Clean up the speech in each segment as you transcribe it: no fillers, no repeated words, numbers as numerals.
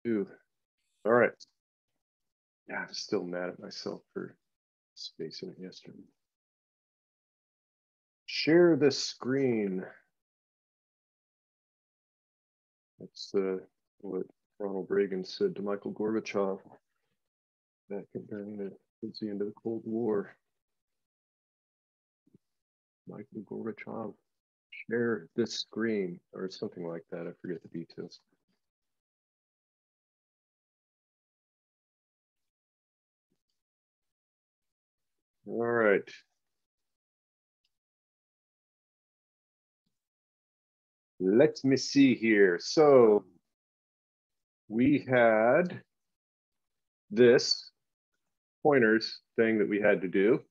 2. All right. Yeah, I'm still mad at myself for spacing it yesterday. Share this screen. That's what Ronald Reagan said to Michael Gorbachev back during towards the end of the Cold War. Michael Gorbachev, share this screen, or something like that. I forget the details. All right. Let me see here. So we had this pointers thing that we had to do.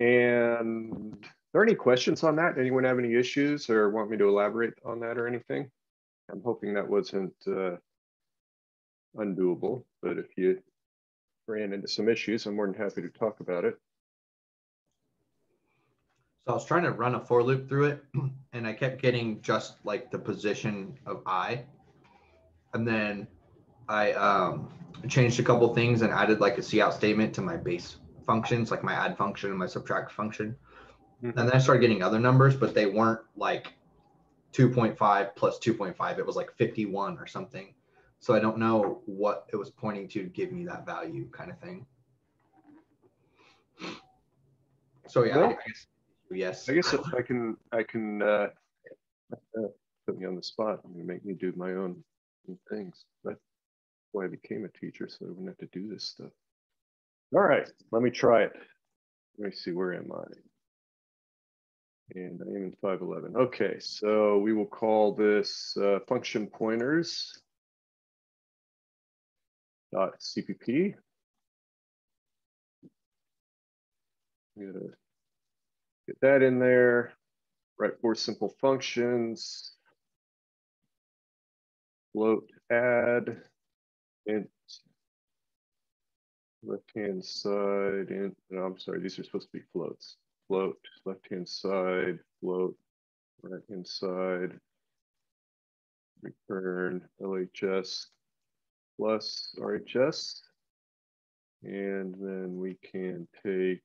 And are there any questions on that? Anyone have any issues or want me to elaborate on that or anything? I'm hoping that wasn't undoable, but if you ran into some issues, I'm more than happy to talk about it. So I was trying to run a for loop through it, and I kept getting just like the position of I. And then I changed a couple things and added like a cout statement to my base functions, like my add function and my subtract function. And then I started getting other numbers, but they weren't like 2.5 plus 2.5. It was like 51 or something. So I don't know what it was pointing to give me that value kind of thing. So yeah, Well, I guess yes. I guess if I can put me on the spot. I'm gonna make me do my own things. That's why I became a teacher, so I wouldn't have to do this stuff. All right, let me try it. Let me see, where am I? And I am in 511. Okay, so we will call this function pointers dot CPP. I'm gonna get that in there. Write 4 simple functions. Float add int left-hand side, int, no, I'm sorry, these are supposed to be floats. Float left-hand side, float right-hand side, return LHS plus RHS. And then we can take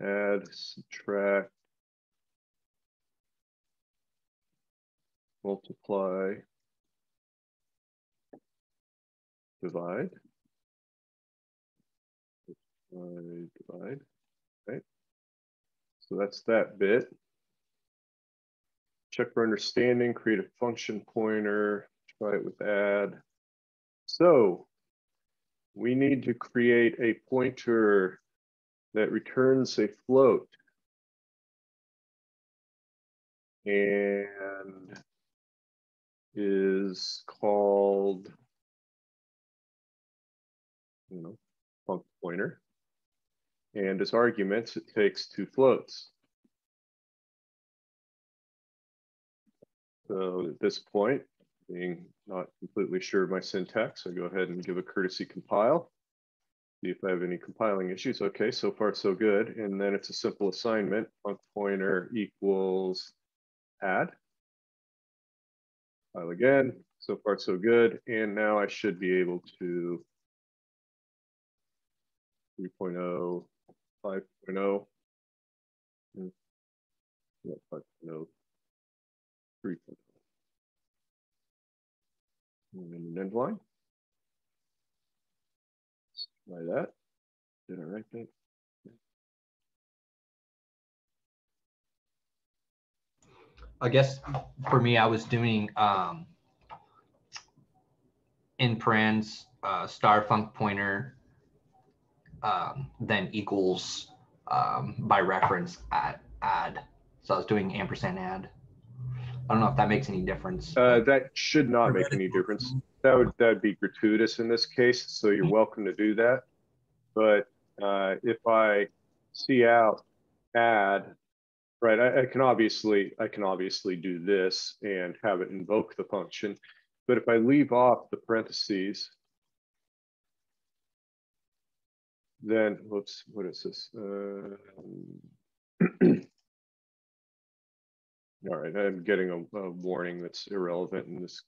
add, subtract, multiply, divide. Divide, right? So that's that bit. Check for understanding, create a function pointer, try it with add. So we need to create a pointer that returns a float. And is called, func pointer. And as arguments, it takes 2 floats. So at this point, being not completely sure of my syntax, I go ahead and give a courtesy compile. See if I have any compiling issues. Okay, so far so good. And then it's a simple assignment. Func pointer equals add. File again. So far so good. And now I should be able to 3.0, 5.0, 5.0, 3.0. And then an end line. Let's try that. Did I write that? I guess for me, I was doing in parens star func pointer then equals by reference at add. So I was doing ampersand add. I don't know if that makes any difference. That should not make any difference. That'd be gratuitous in this case, so you're welcome to do that. But if I see out add, right, I can obviously do this and have it invoke the function. But if I leave off the parentheses, then whoops, what is this? All right, I'm getting a warning that's irrelevant in this.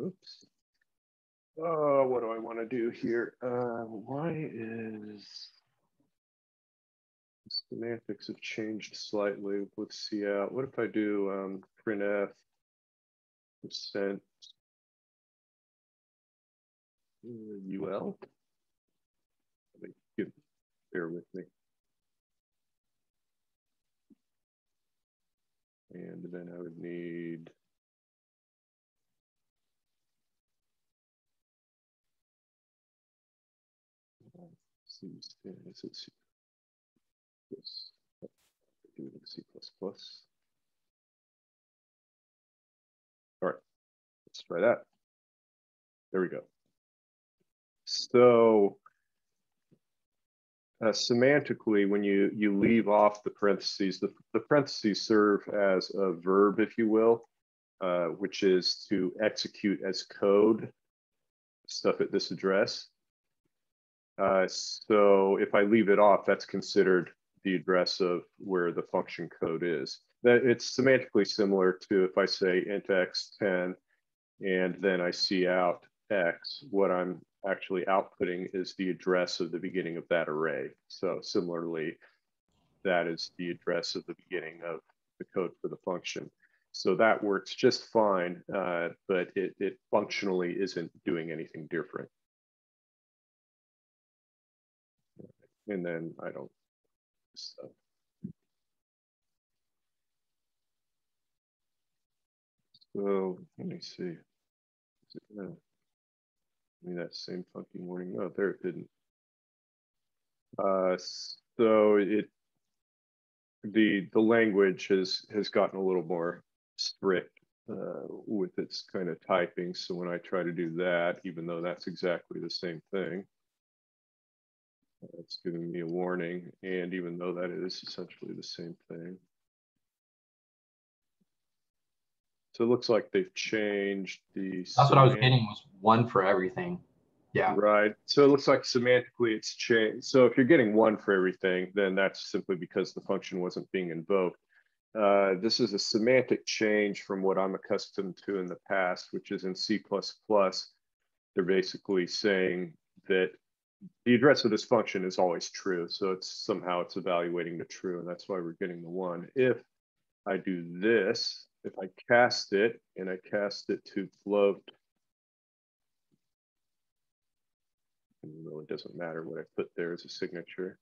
Oops. Oh, what do I want to do here? Why is semantics have changed slightly with cout? What if I do printf percent ul? Bear with me. And then I would need do it in C++. All right, let's try that. There we go. So semantically, when you leave off the parentheses, the parentheses serve as a verb, if you will, which is to execute as code stuff at this address. So if I leave it off, that's considered the address of where the function code is. That it's semantically similar to if I say int x10 and then I cout x, what I'm actually outputting is the address of the beginning of that array. So similarly, that is the address of the beginning of the code for the function. So that works just fine, but it functionally isn't doing anything different. And then I don't. So let me see. I mean, that same funky warning. No, there it didn't. So the language has gotten a little more strict with its kind of typing. So when I try to do that, even though that's exactly the same thing, it's giving me a warning. And even though that is essentially the same thing. So it looks like they've changed the. That's what I was getting, was one for everything. Yeah. Right. So it looks like semantically it's changed. So if you're getting one for everything, then that's simply because the function wasn't being invoked. This is a semantic change from what I'm accustomed to in the past, which is in C++. They're basically saying that the address of this function is always true. So it's evaluating the true, and that's why we're getting the one. If I do this, if I cast it and I cast it to float, it really doesn't matter what I put there as a signature.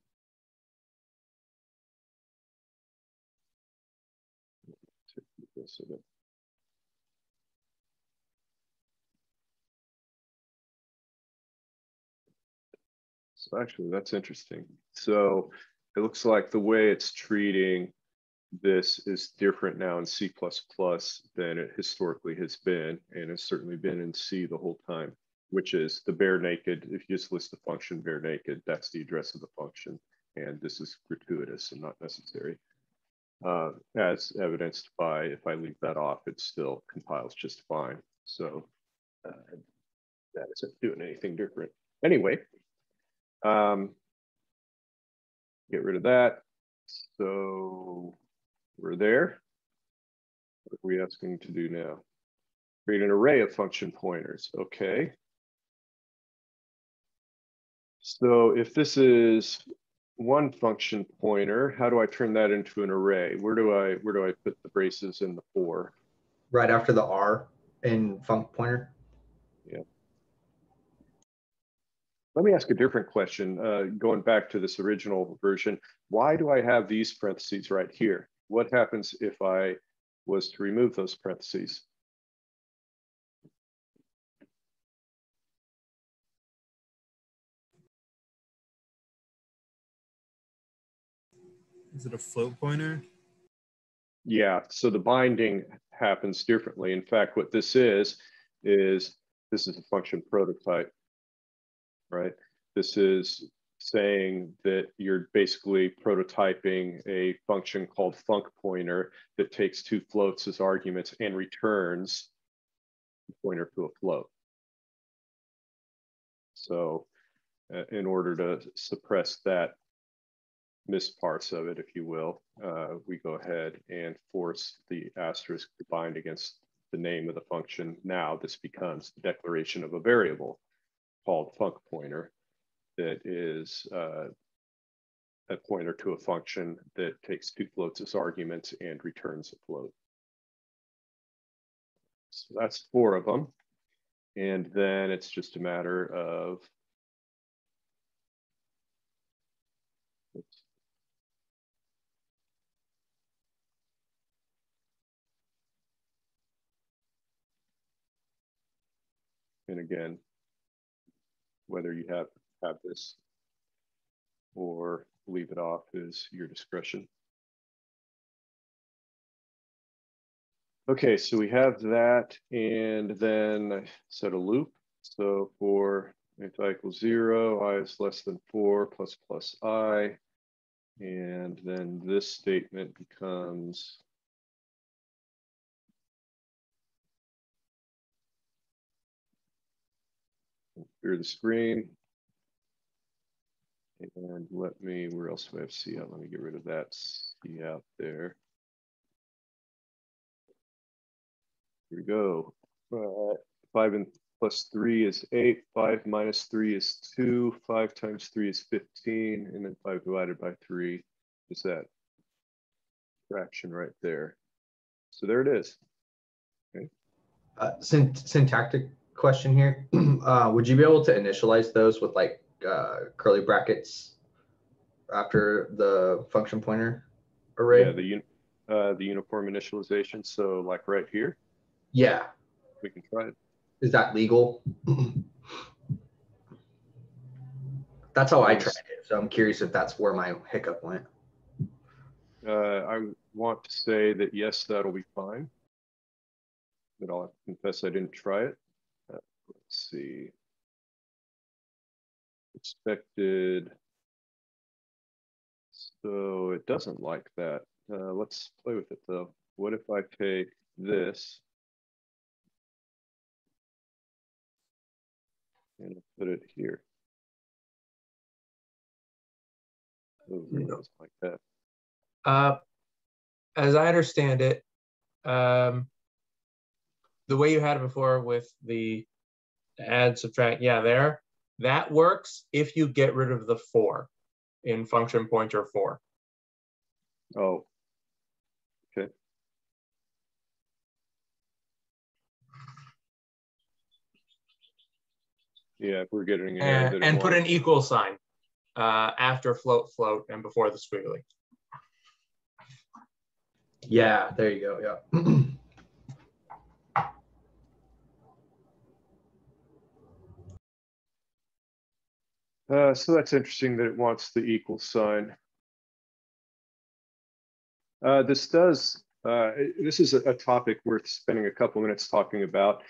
So actually, that's interesting. So it looks like the way it's treating this is different now in C++ than it historically has been, and has certainly been in C the whole time, which is the bare naked. If you just list the function bare naked, that's the address of the function. And this is gratuitous and not necessary. As evidenced by, if I leave that off, it still compiles just fine. So that isn't doing anything different. Anyway, get rid of that. So we're there. What are we asking to do now? Create an array of function pointers. Okay. So if this is one function pointer, how do I turn that into an array? Where do I put the braces in the for? Right after the R in func pointer. Yeah. Let me ask a different question. Going back to this original version, why do I have these parentheses right here? What happens if I was to remove those parentheses? Is it a float pointer? Yeah, so the binding happens differently. In fact, what this is this is a function prototype, right? This is saying that you're basically prototyping a function called func pointer that takes two floats as arguments and returns the pointer to a float. So in order to suppress that miss parts of it, if you will, we go ahead and force the asterisk to bind against the name of the function. Now this becomes the declaration of a variable called func pointer that is a pointer to a function that takes two floats as arguments and returns a float. So that's 4 of them. And then it's just a matter of and again, whether you have this or leave it off is your discretion. Okay, so we have that, and then I set a loop. So for if I equals 0, I is less than 4 plus plus I, and then this statement becomes clear the screen. And let me, where else do I have C out? Let me get rid of that C out there. Here we go. 5 and plus 3 is 8. 5 minus 3 is 2. 5 times 3 is 15. And then 5 divided by 3 is that fraction right there. So there it is. Okay. Syntactic question here. Would you be able to initialize those with like curly brackets after the function pointer array? Yeah, the uniform initialization. So like right here. Yeah. We can try it. Is that legal? That's how I tried it. So I'm curious if that's where my hiccup went. I want to say that yes, that'll be fine. But I'll confess I didn't try it. Let's see. Expected. So it doesn't like that. Let's play with it though. What if I take this and put it here? Oh, it doesn't like that. As I understand it, the way you had it before with the add, subtract, yeah, that works if you get rid of the 4 in function pointer 4. Oh, okay. Yeah, if we're getting an error that and put an equal sign after float float and before the squiggly. Yeah, there you go. Yeah. So that's interesting that it wants the equal sign. This is a topic worth spending a couple minutes talking about.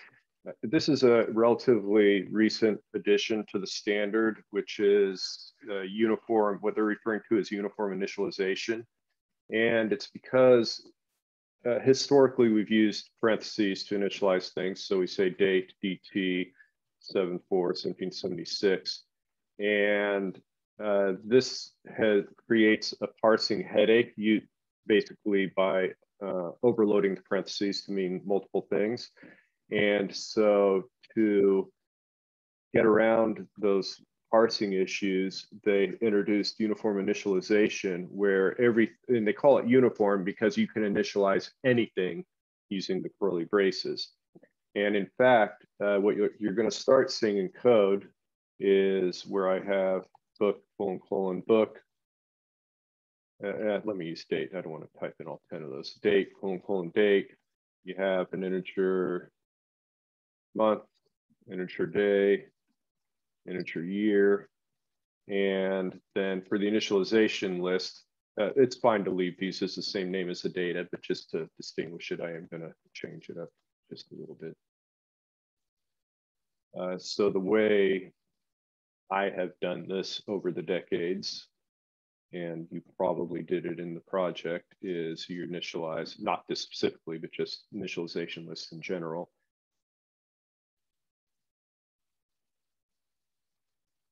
This is a relatively recent addition to the standard, which is uniform, what they're referring to as uniform initialization. And it's because historically we've used parentheses to initialize things. So we say date, DT, 7/4/1776. And this creates a parsing headache, basically by overloading the parentheses to mean multiple things. And so to get around those parsing issues, they introduced uniform initialization where and they call it uniform because you can initialize anything using the curly braces. And in fact, what you're going to start seeing in code is where I have book, colon, book. Let me use date. I don't want to type in all 10 of those. Date, colon, date. You have an integer month, integer day, integer year. And then for the initialization list, it's fine to leave these as the same name as the data, but just to distinguish it, I am going to change it up just a little bit. So the way I have done this over the decades, and you probably did it in the project, is you initialize, not this specifically, but just initialization lists in general.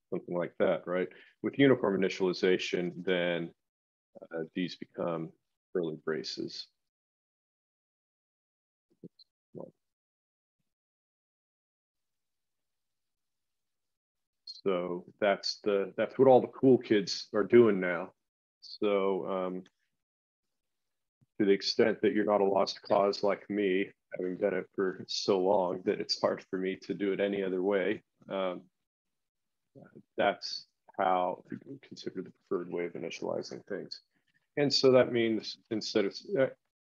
Something like that, right? With uniform initialization, then these become curly braces. So that's what all the cool kids are doing now. So to the extent that you're not a lost cause like me, having done it for so long that it's hard for me to do it any other way, that's how we consider the preferred way of initializing things. And so that means instead of,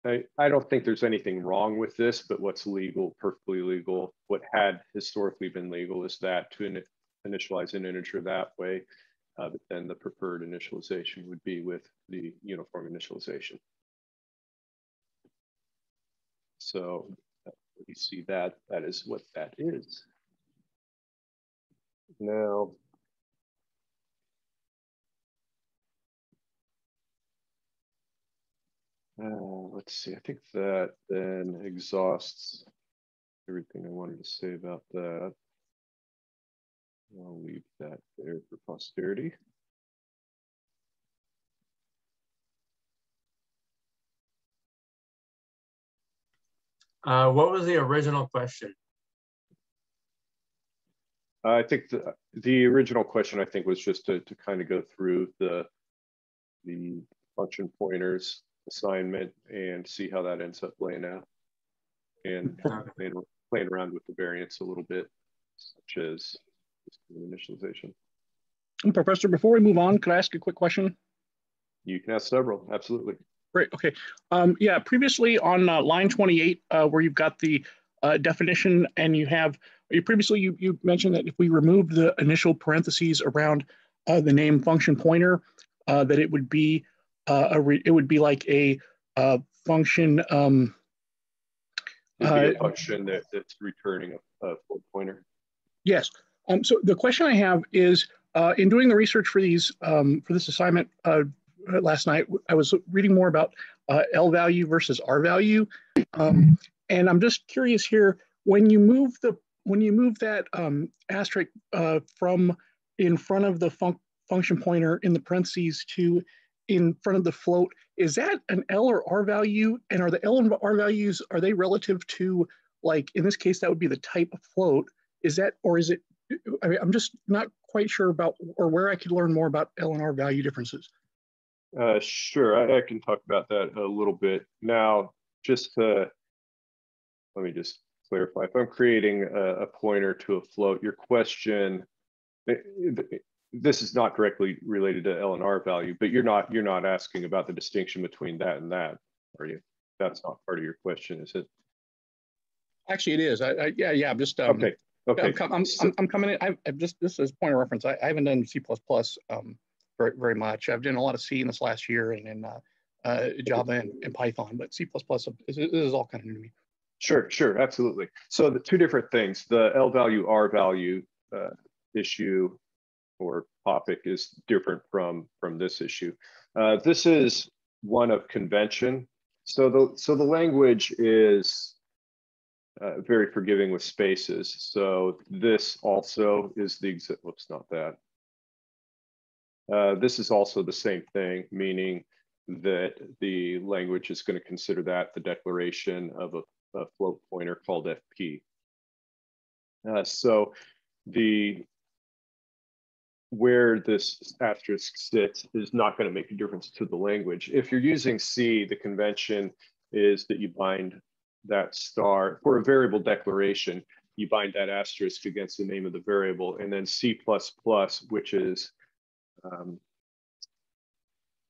I don't think there's anything wrong with this, but what's legal, perfectly legal, what had historically been legal is that to initialize an integer that way, but then the preferred initialization would be with the uniform initialization. So you see that is what that is. Now, let's see, I think that then exhausts everything I wanted to say about that. I'll leave that there for posterity. What was the original question? I think the original question, I think, was just to kind of go through the function pointers assignment and see how that ends up playing out, and playing around with the variants a little bit, such as initialization. And Professor, before we move on, could I ask a quick question? You can ask several, absolutely. Great, okay. Yeah, previously on line 28, where you've got the definition, and you mentioned that if we remove the initial parentheses around the name function pointer, that it would be like a function. It'd be a function that's returning a float pointer. Yes. So the question I have is, in doing the research for this assignment last night, I was reading more about L value versus R value, and I'm just curious here, when you move that asterisk from in front of the function pointer in the parentheses to in front of the float, is that an L or R value? And are the L and R values, are they relative to, like, in this case, that would be the type of float? Is that, or is it, I mean, I'm just not quite sure about, or where I could learn more about L and R value differences. Sure, I can talk about that a little bit. Now, just let me just clarify. If I'm creating a pointer to a float, your question, this is not directly related to L and R value, but you're not asking about the distinction between that and that, are you? That's not part of your question, is it? Actually, it is. Yeah. I'm just okay. I'm coming in. I've just, this is a point of reference. I haven't done C++ very much. I've done a lot of C in this last year, and then Java and Python, but C++ this is all kind of new to me. Sure, absolutely. So the two different things, the L value, R value issue or topic is different from this issue. This is one of convention. So the language is very forgiving with spaces. So this also is the, whoops, not that. This is also the same thing, meaning that the language is going to consider that the declaration of a float pointer called FP. So where this asterisk sits is not going to make a difference to the language. If you're using C, the convention is that you bind that star for a variable declaration. You bind that asterisk against the name of the variable, and then C++, which is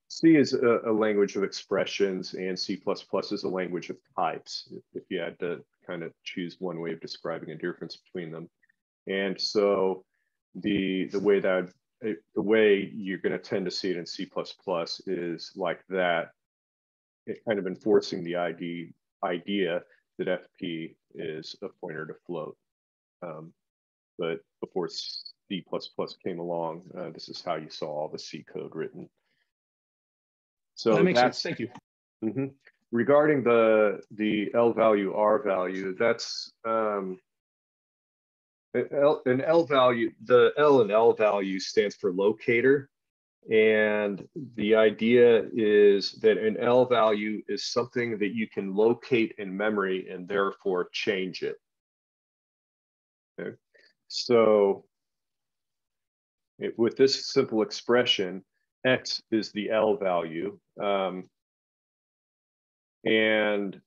C is a language of expressions, and C++ is a language of types, if you had to kind of choose one way of describing a difference between them. And so the way you're going to tend to see it in C++ is like that, it kind of enforcing the idea that FP is a pointer to float. But before C++ came along, this is how you saw all the C code written. So that makes sense. Thank you. Mm-hmm. Regarding the L value, R value, that's an L value. The L and L value stands for locator. And the idea is that an L value is something that you can locate in memory and therefore change it. Okay. So with this simple expression, X is the L value. And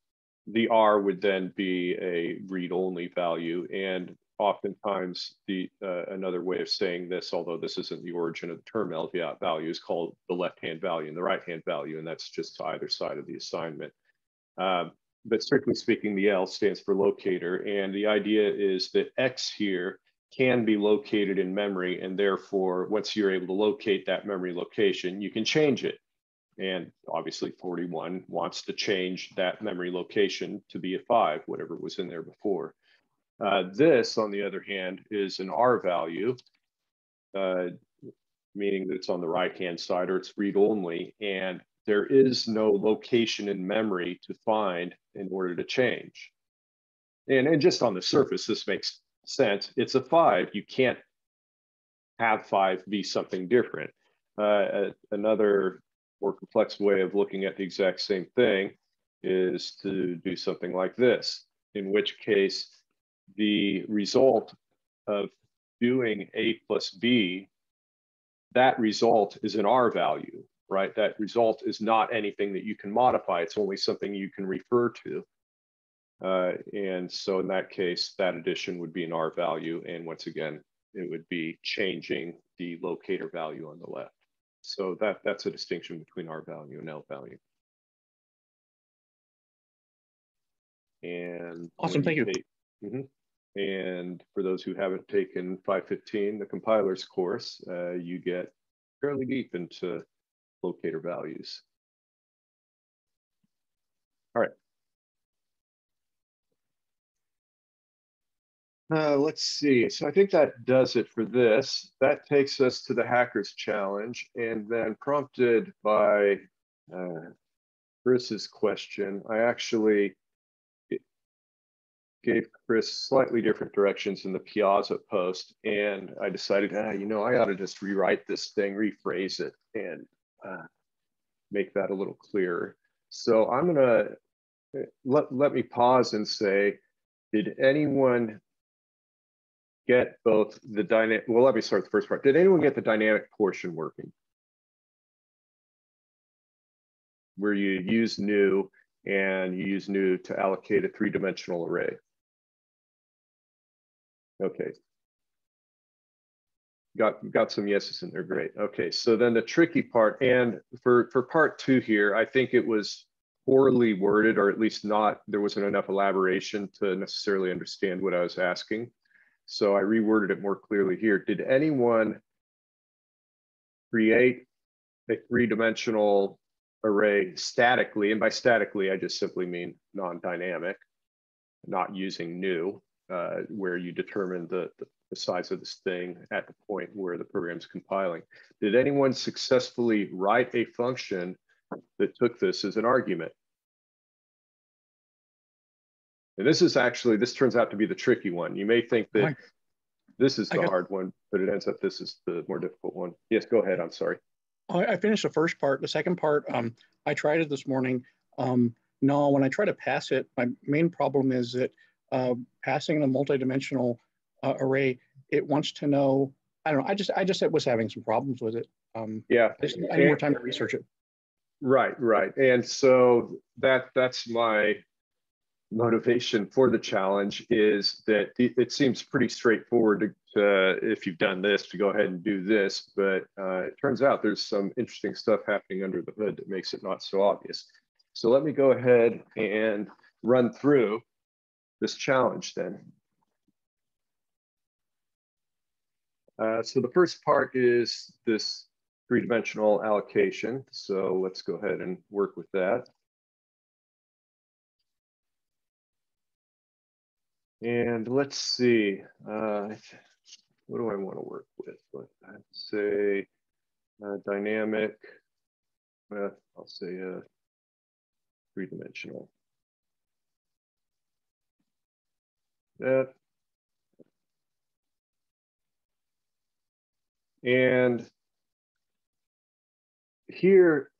the R would then be a read-only value. And oftentimes another way of saying this, although this isn't the origin of the term L value, is called the left-hand value and the right-hand value, and that's just to either side of the assignment. But strictly speaking, the L stands for locator, and the idea is that X here can be located in memory, and therefore, once you're able to locate that memory location, you can change it. And obviously 41 wants to change that memory location to be a 5, whatever was in there before. This, on the other hand, is an R value, meaning that it's on the right-hand side or it's read-only, and there is no location in memory to find in order to change. And just on the surface, this makes sense. It's a 5. You can't have 5 be something different. Another more complex way of looking at the exact same thing is to do something like this, in which case the result of doing A plus B, that result is an R value, right? That result is not anything that you can modify. It's only something you can refer to. And so in that case, that addition would be an R value. And once again, it would be changing the locator value on the left. So that's a distinction between R value and L value. And awesome, thank you. And for those who haven't taken 515, the compilers course, you get fairly deep into locator values. All right. Let's see. So I think that does it for this. That takes us to the Hackers Challenge. And then prompted by Chris's question, I actually gave Chris slightly different directions in the Piazza post. And I decided, you know, I ought to just rewrite this thing, rephrase it, and make that a little clearer. So I'm going to let me pause and say, did anyone get both the dynamic? Well, let me start the first part. Did anyone get the dynamic portion working? Where you use new and you use new to allocate a 3-dimensional array. Okay. Got some yeses in there, great. Okay, so then the tricky part, and for part 2 here, I think it was poorly worded, or at least not, there wasn't enough elaboration to necessarily understand what I was asking. So I reworded it more clearly here. Did anyone create a 3-dimensional array statically? And by statically, I just simply mean non-dynamic, not using new, where you determine the size of this thing at the point where the program's compiling. Did anyone successfully write a function that took this as an argument? And this is actually, this turns out to be the tricky one. You may think that this is the hard one, but it ends up this is the more difficult one. Yes, go ahead, I'm sorry. I finished the first part. The second part, I tried it this morning. No, when I try to pass it, my main problem is that passing a multidimensional array, it wants to know, I don't know, I just was having some problems with it. Yeah. I need more time to research it. Right. And so that's my motivation for the challenge, is that it seems pretty straightforward to, if you've done this, to go ahead and do this, but it turns out there's some interesting stuff happening under the hood that makes it not so obvious. So let me go ahead and run through this challenge then. So the first part is this 3-dimensional allocation. So let's go ahead and work with that. And let's see, what do I want to work with? Let's say dynamic, I'll say 3-dimensional. That. And here,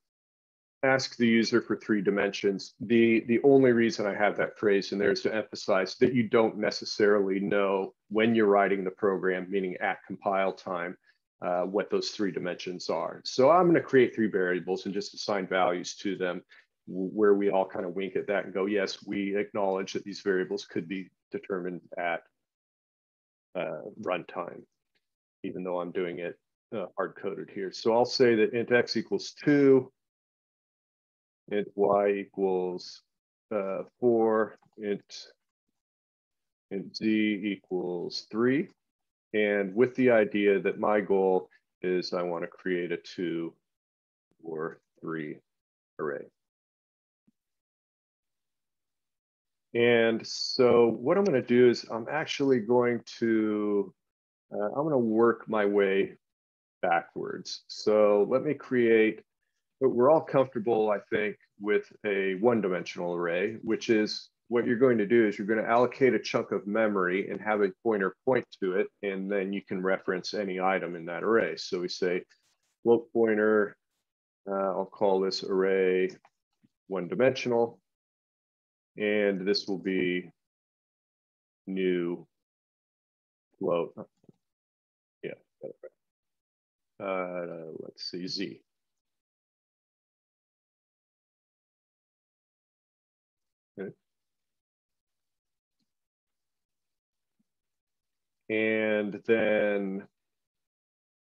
ask the user for 3 dimensions. The only reason I have that phrase in there is to emphasize that you don't necessarily know when you're writing the program, meaning at compile time, what those 3 dimensions are. So I'm going to create 3 variables and just assign values to them, where we all kind of wink at that and go, yes, we acknowledge that these variables could be determined at runtime, even though I'm doing it hard-coded here. So I'll say that int x equals 2, int y equals 4, int z equals 3. And with the idea that my goal is I want to create a 2 or 3 array. And so what I'm going to do is I'm actually going to work my way backwards. So let me create, but we're all comfortable, I think, with a 1-dimensional array, which is what you're going to do is you're going to allocate a chunk of memory and have a pointer point to it, and then you can reference any item in that array. So we say float pointer, I'll call this array 1-dimensional, and this will be new float. Yeah, let's see, z. Okay. And then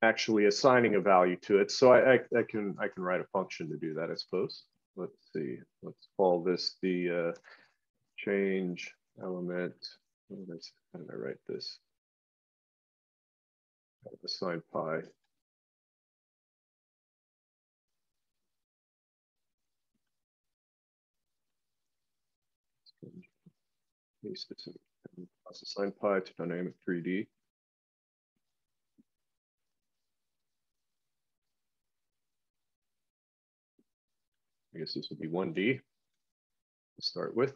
actually assigning a value to it. So I can write a function to do that, I suppose. Let's see. Let's call this the change element. How did I write this? Assign pi. Paste this in. Assign pi to dynamic 3D. I guess this would be 1D to start with.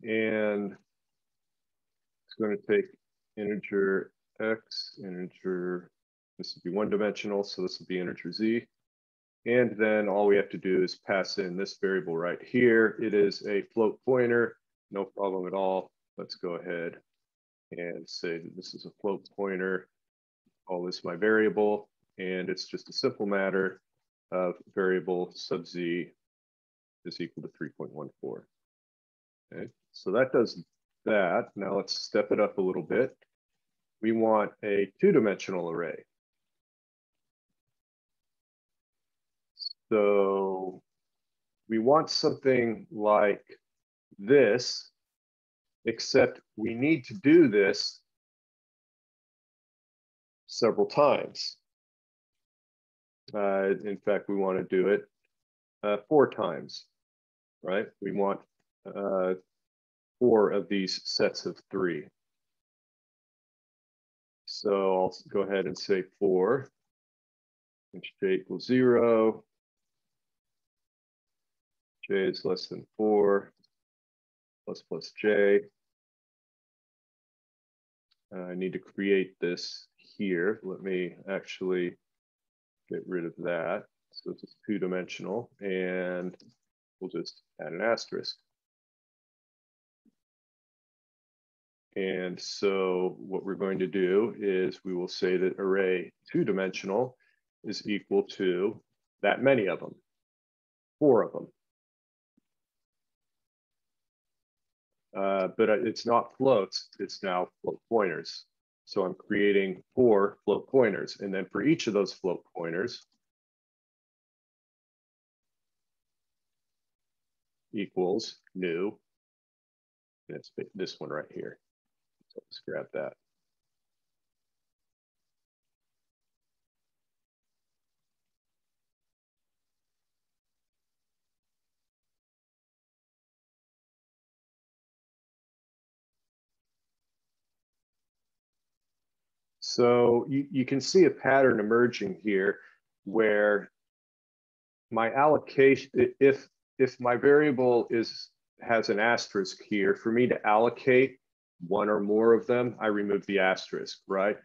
And it's going to take integer x, integer, this would be 1-dimensional, so this would be integer z. And then all we have to do is pass in this variable right here. It is a float pointer, no problem at all. Let's go ahead and say that this is a float pointer. Call this my variable, and it's just a simple matter of variable sub z is equal to 3.14. Okay, so that does that. Now let's step it up a little bit. We want a 2-dimensional array. So we want something like this, except we need to do this several times. In fact, we want to do it 4 times, right? We want 4 of these sets of 3. So I'll go ahead and say 4, which j equals 0. J is less than 4, plus j. I need to create this here. Let me actually get rid of that. So it's 2-dimensional, and we'll just add an asterisk. And so what we're going to do is we will say that array 2-dimensional is equal to that many of them, 4 of them. But it's not floats, it's now float pointers. So I'm creating 4 float pointers. And then for each of those float pointers equals new. And it's this one right here. So let's grab that. So you can see a pattern emerging here where my allocation, if my variable has an asterisk here, for me to allocate 1 or more of them, I remove the asterisk, right?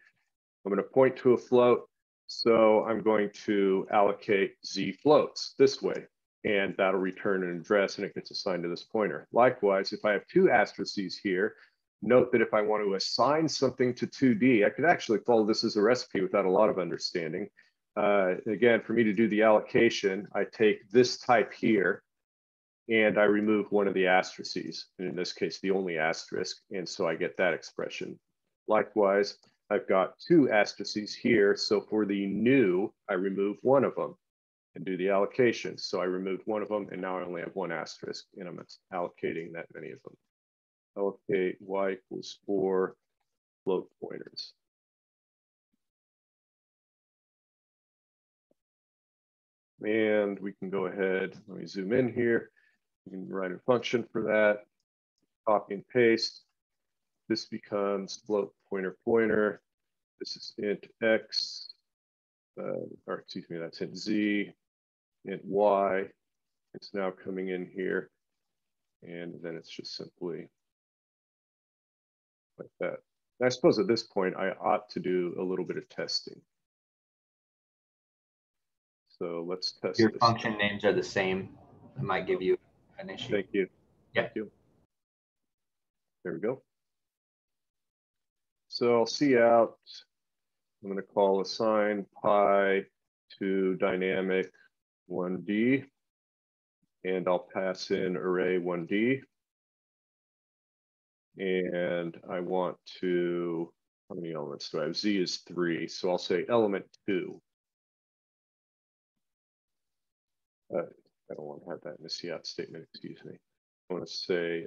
I'm going to point to a float. So I'm going to allocate Z floats this way, and that'll return an address and it gets assigned to this pointer. Likewise, if I have two asterisks here, note that if I want to assign something to 2D, I could actually follow this as a recipe without a lot of understanding. Again, for me to do the allocation, I take this type here and I remove one of the asterisks, and in this case, the only asterisk, and so I get that expression. Likewise, I've got two asterisks here, so for the new, I remove one of them and do the allocation. So I removed one of them, and now I only have one asterisk, and I'm allocating that many of them. Allocate y equals 4 float pointers. And we can go ahead, let me zoom in here. We can write a function for that, copy and paste. This becomes float pointer pointer. This is int x, or excuse me, that's int z, int y. It's now coming in here. And then it's just simply like that. And I suppose at this point, I ought to do a little bit of testing. So let's test Your this. function names are the same. It might give you an issue. Thank you. Yeah. Thank you. There we go. So I'll see out. I'm going to call assign pi to dynamic 1D, and I'll pass in array 1D. And I want to, how many elements do I have? Z is 3, so I'll say element 2. I don't want to have that in the cout statement, excuse me. I want to say,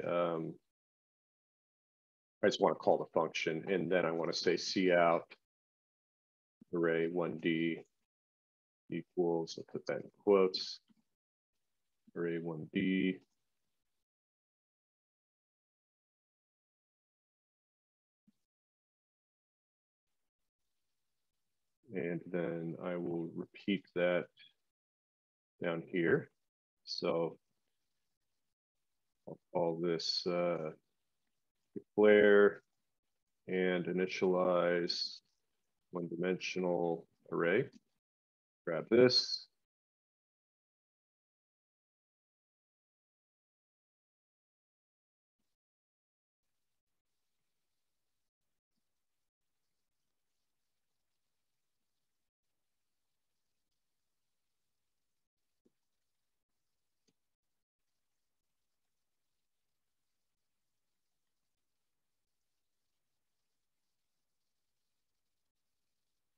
I just want to call the function, and then I want to say cout array 1D equals, I'll put that in quotes, array 1D. And then I will repeat that down here. So I'll call this declare and initialize one-dimensional array. Grab this.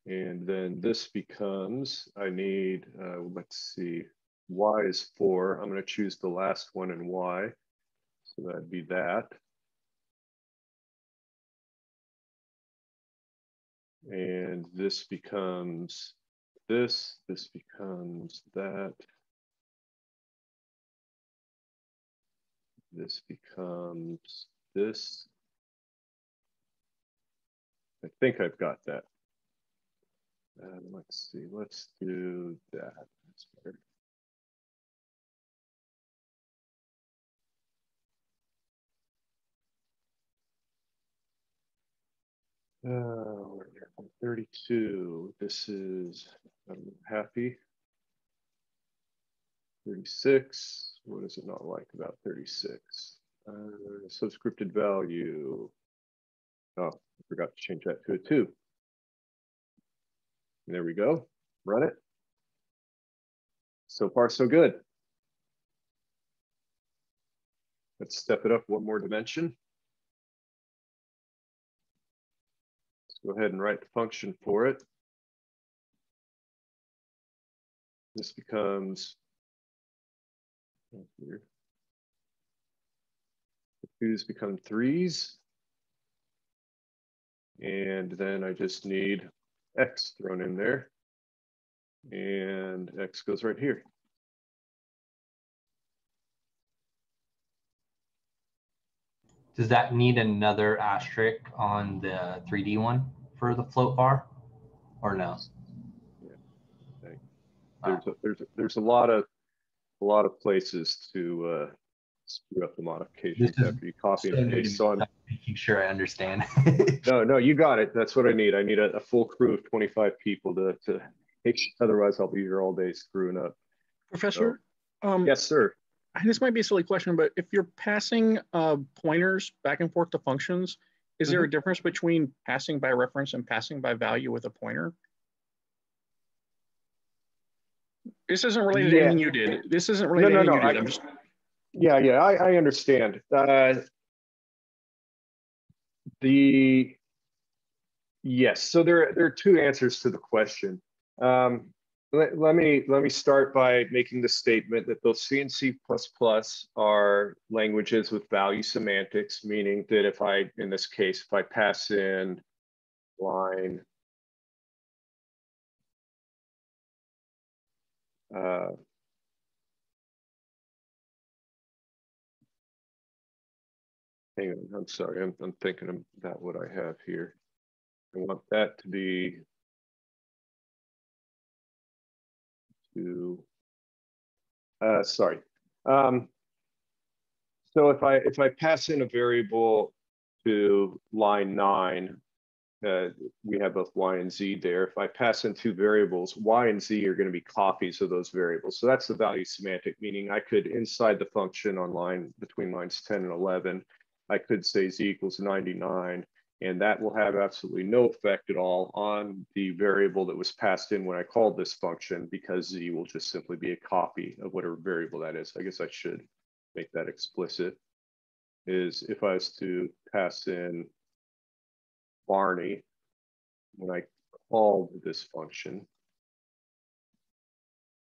And then this becomes, I need, let's see, y is 4. I'm going to choose the last one in y. So that'd be that. And this becomes this becomes that. This becomes this. I think I've got that. Let's see, let's do that. That's better. We're here on 32. This is, I'm happy. 36. What is it not like about 36? Subscripted value. Oh, I forgot to change that to a 2. And there we go. Run it. So far, so good. Let's step it up one more dimension. Let's go ahead and write the function for it. This becomes, the 2's become 3's. And then I just need x thrown in there. And x goes right here. Does that need another asterisk on the 3D one for the float bar, or no? Yeah. Okay. There's a lot of places to screw up the modifications after you copy so and paste. So I'm making sure I understand. no, you got it. That's what I need. I need a full crew of 25 people to otherwise I'll be here all day screwing up. Professor? So, yes, sir. This might be a silly question, but if you're passing pointers back and forth to functions, is there a difference between passing by reference and passing by value with a pointer? This isn't related to anything you did. This isn't related to anything you did. I'm just... I understand. Yes, so there are two answers to the question. Let me start by making the statement that both C and C++ are languages with value semantics, meaning that if I, in this case, if I pass in line hang on, I'm sorry, I'm thinking about what I have here. I want that to be sorry. So if I pass in a variable to line 9, we have both y and z there. If I pass in two variables, y and z are going to be copies of those variables. So that's the value semantic, meaning I could, inside the function on between lines 10 and 11, I could say z equals 99, and that will have absolutely no effect at all on the variable that was passed in when I called this function, because z will just simply be a copy of whatever variable that is. I guess I should make that explicit, is if I was to pass in Barney when I called this function.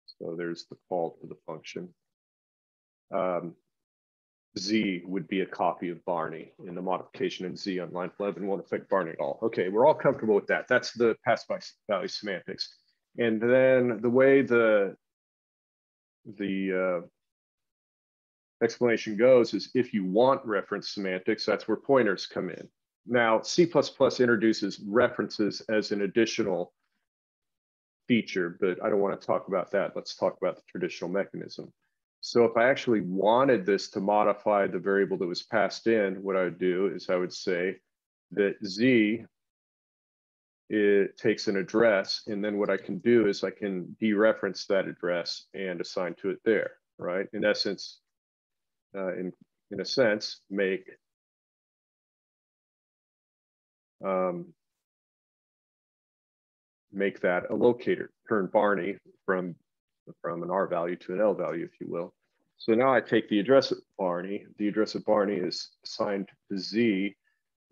So there's the call to the function. Z would be a copy of Barney, and the modification in Z on line 11 won't affect Barney at all. Okay, we're all comfortable with that. That's the pass by value semantics. And then the way the explanation goes is if you want reference semantics, that's where pointers come in. Now, C++ introduces references as an additional feature, but I don't want to talk about that. Let's talk about the traditional mechanism. So if I actually wanted this to modify the variable that was passed in, what I would do is I would say that Z, it takes an address, and then what I can do is I can dereference that address and assign to it there, right? In essence, in a sense, make that a locator, turn Barney from an R value to an L value, if you will. So now I take the address of Barney. The address of Barney is assigned to Z,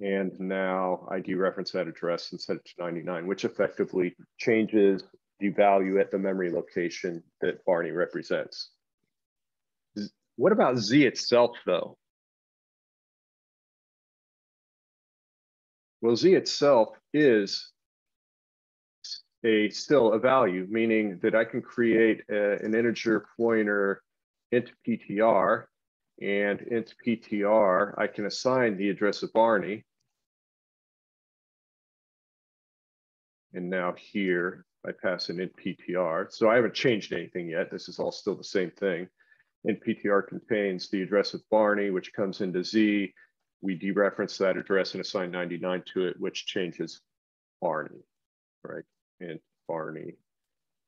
and now I dereference that address and set it to 99, which effectively changes the value at the memory location that Barney represents. What about Z itself, though? Well, Z itself is still a value, meaning that I can create an integer pointer into PTR, and into PTR, I can assign the address of Barney. And now here, I pass in int PTR. So I haven't changed anything yet. This is all still the same thing. Int PTR contains the address of Barney, which comes into Z. We dereference that address and assign 99 to it, which changes Barney, right? And Barney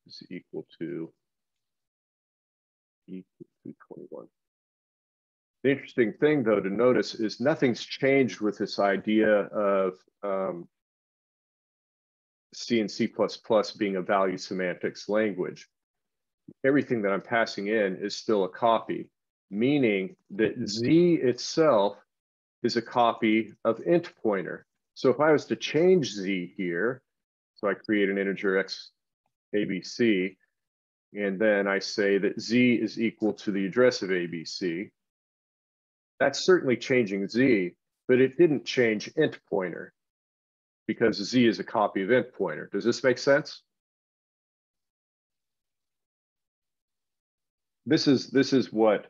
is equal to 21. The interesting thing, though, to notice is nothing's changed with this idea of C and C++ being a value semantics language. Everything that I'm passing in is still a copy, meaning that Z itself is a copy of int pointer. So if I was to change Z here, so I create an integer x ABC, and then I say that Z is equal to the address of ABC, that's certainly changing Z, but it didn't change int pointer because Z is a copy of int pointer. Does this make sense? This is what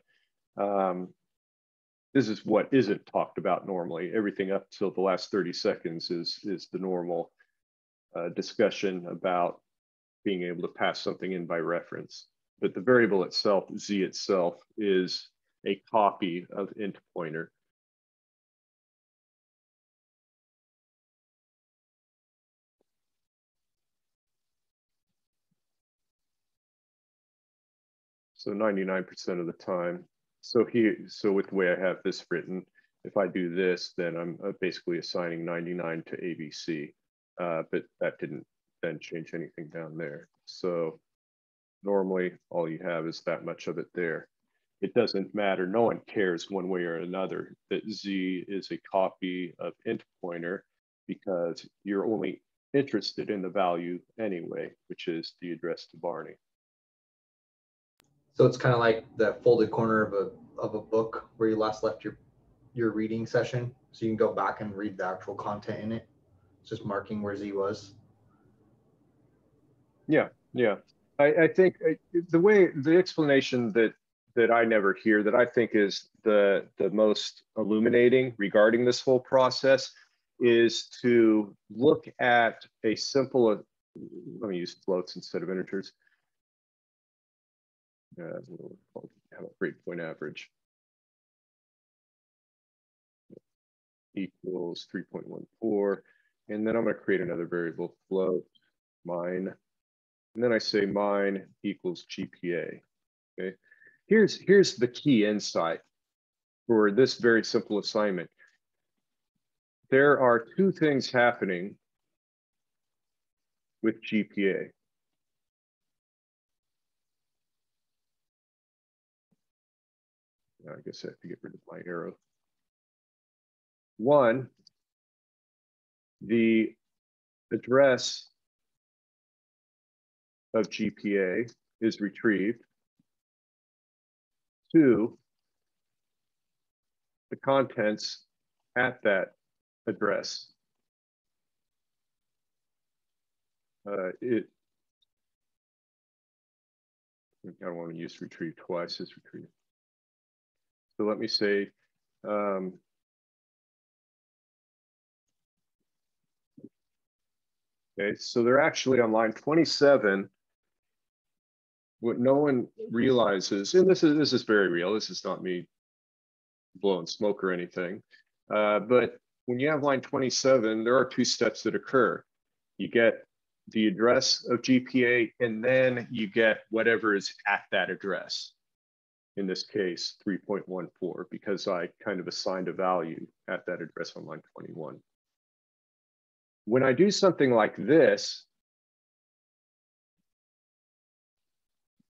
isn't talked about normally. Everything up till the last 30 seconds is the normal discussion about being able to pass something in by reference. But the variable itself, Z itself, is a copy of int pointer. So 99% of the time. So with the way I have this written, if I do this, then I'm basically assigning 99 to ABC, but that didn't then change anything down there. So normally all you have is that much of it there. It doesn't matter, no one cares one way or another that Z is a copy of int pointer, because you're only interested in the value anyway, which is the address to Barney. So it's kind of like the folded corner of a book where you last left your reading session. So you can go back and read the actual content in it. It's just marking where Z was. Yeah, yeah. I think the explanation that I never hear, that I think is the most illuminating regarding this whole process, is to look at a simple, let me use floats instead of integers. Have a breakpoint average equals 3.14, and then I'm going to create another variable, float mine, and then I say mine equals GPA. Okay, here's the key insight for this very simple assignment. There are two things happening with GPA. I guess I have to get rid of my arrow. One, the address of GPA is retrieved. Two, the contents at that address. I don't want to use retrieve twice as retrieve. So let me say, okay, so they're actually on line 27. What no one realizes, and this is very real, this is not me blowing smoke or anything, but when you have line 27, there are two steps that occur. You get the address of GPA, and then you get whatever is at that address. In this case, 3.14, because I kind of assigned a value at that address on line 21. When I do something like this,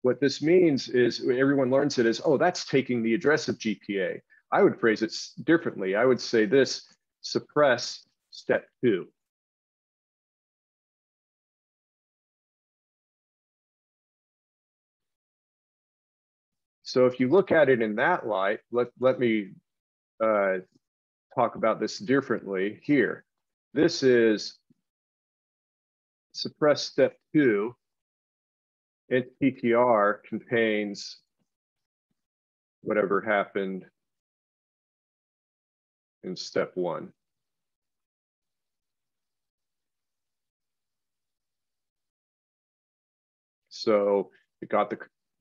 what this means is, everyone learns it as, oh, that's taking the address of GPA. I would phrase it differently. I would say this: suppress step 2. So if you look at it in that light, let me talk about this differently here. This is suppress step 2. Int PTR contains whatever happened in step 1. So it got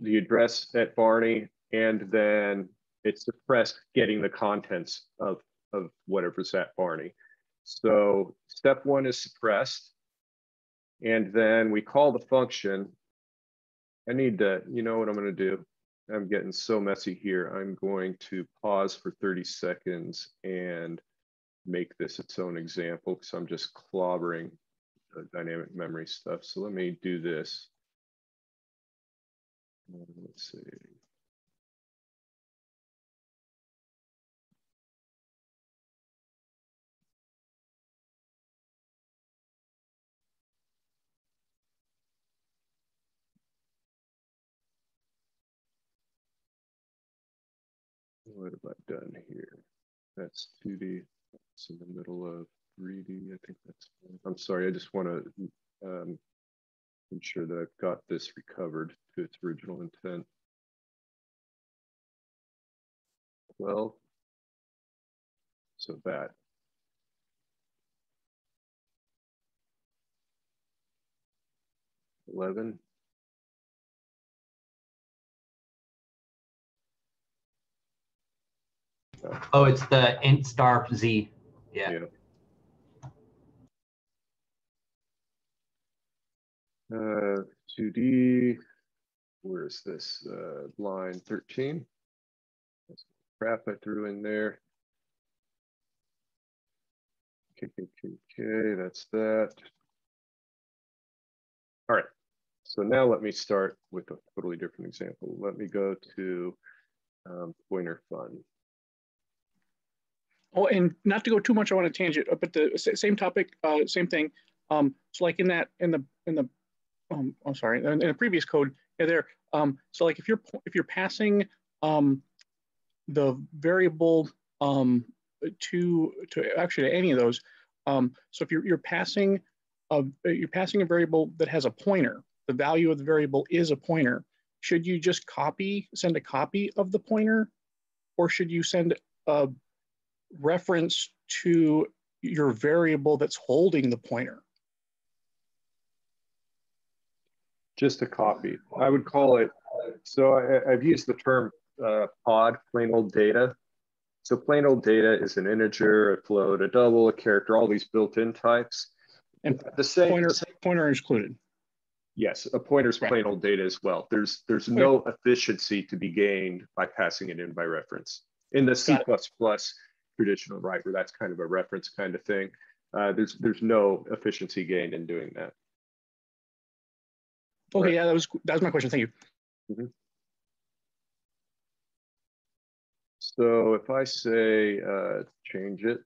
the address at Barney, and then it suppressed getting the contents of whatever's at Barney. So step 1 is suppressed, and then we call the function. I need to, you know what I'm going to do? I'm getting so messy here. I'm going to pause for 30 seconds and make this its own example, because I'm just clobbering the dynamic memory stuff. So let me do this. Let's see. What have I done here? That's 2D. It's in the middle of 3D. I think that's fine. I'm sorry. I just want to ensure that I've got this recovered to its original intent. Well, so that. $11. Oh, it's the int star z. Yeah. 2D, where is this? Line 13. That's crap I threw in there. Okay, that's that. All right, so now let me start with a totally different example. Let me go to pointer fun. Oh, and not to go too much on a tangent, but the same topic, same thing. So like in the I'm sorry, in the previous code, yeah, there. So like if you're passing the variable to actually to any of those, so if you're passing a variable that has a pointer, the value of the variable is a pointer. Should you just send a copy of the pointer, or should you send a reference to your variable that's holding the pointer? Just a copy. I would call it, so I've used the term pod, plain old data. So plain old data is an integer, a float, a double, a character, all these built-in types. And the same pointer is included. Yes, a pointer's plain old data as well. There's no efficiency to be gained by passing it in by reference. In the C++ traditional, right, where that's kind of a reference kind of thing, there's no efficiency gained in doing that. Okay, yeah, that was my question. Thank you. Mm-hmm. So if I say change it,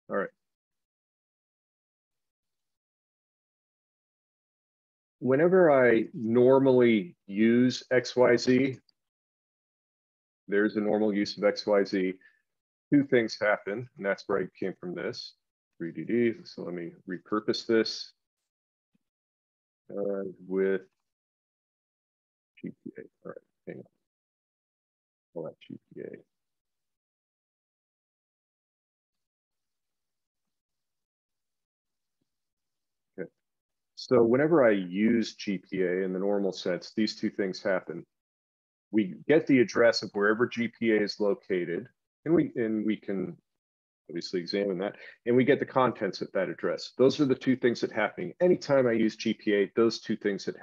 all right. Whenever I normally use XYZ, there's a normal use of XYZ. Two things happen, and that's where I came from this 3DD. So let me repurpose this with GPA. All right, hang on. Call that GPA. Okay. So whenever I use GPA in the normal sense, these two things happen. We get the address of wherever GPA is located, and we can obviously examine that, and we get the contents at that address. Those are the two things that happen. Anytime I use GPA, those two things that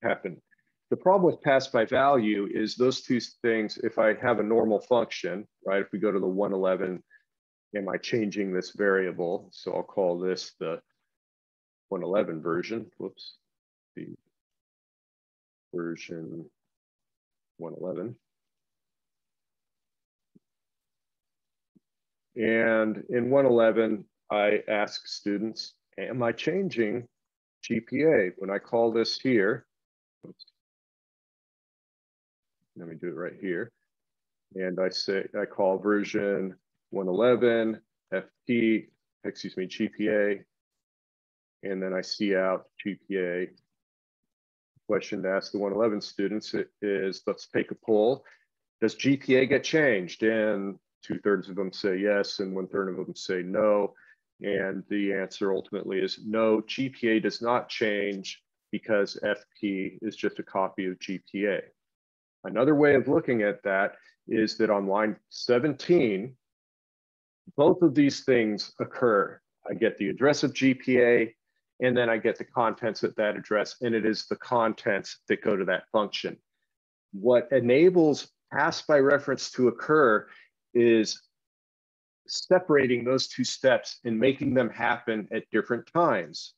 happen. The problem with pass by value is those two things, if I have a normal function, right? If we go to the 111, am I changing this variable? So I'll call this the 111 version. Whoops, the version 111. And in 111, I ask students, am I changing GPA? When I call this here, oops, let me do it right here. And I call version 111, FP, excuse me, GPA. And then I see out GPA. Question to ask the 111 students is, let's take a poll. Does GPA get changed? And 2/3 of them say yes, and 1/3 of them say no. And the answer ultimately is no, GPA does not change because FP is just a copy of GPA. Another way of looking at that is that on line 17, both of these things occur. I get the address of GPA, and then I get the contents at that address, and it is the contents that go to that function. What enables pass by reference to occur is separating those two steps and making them happen at different times.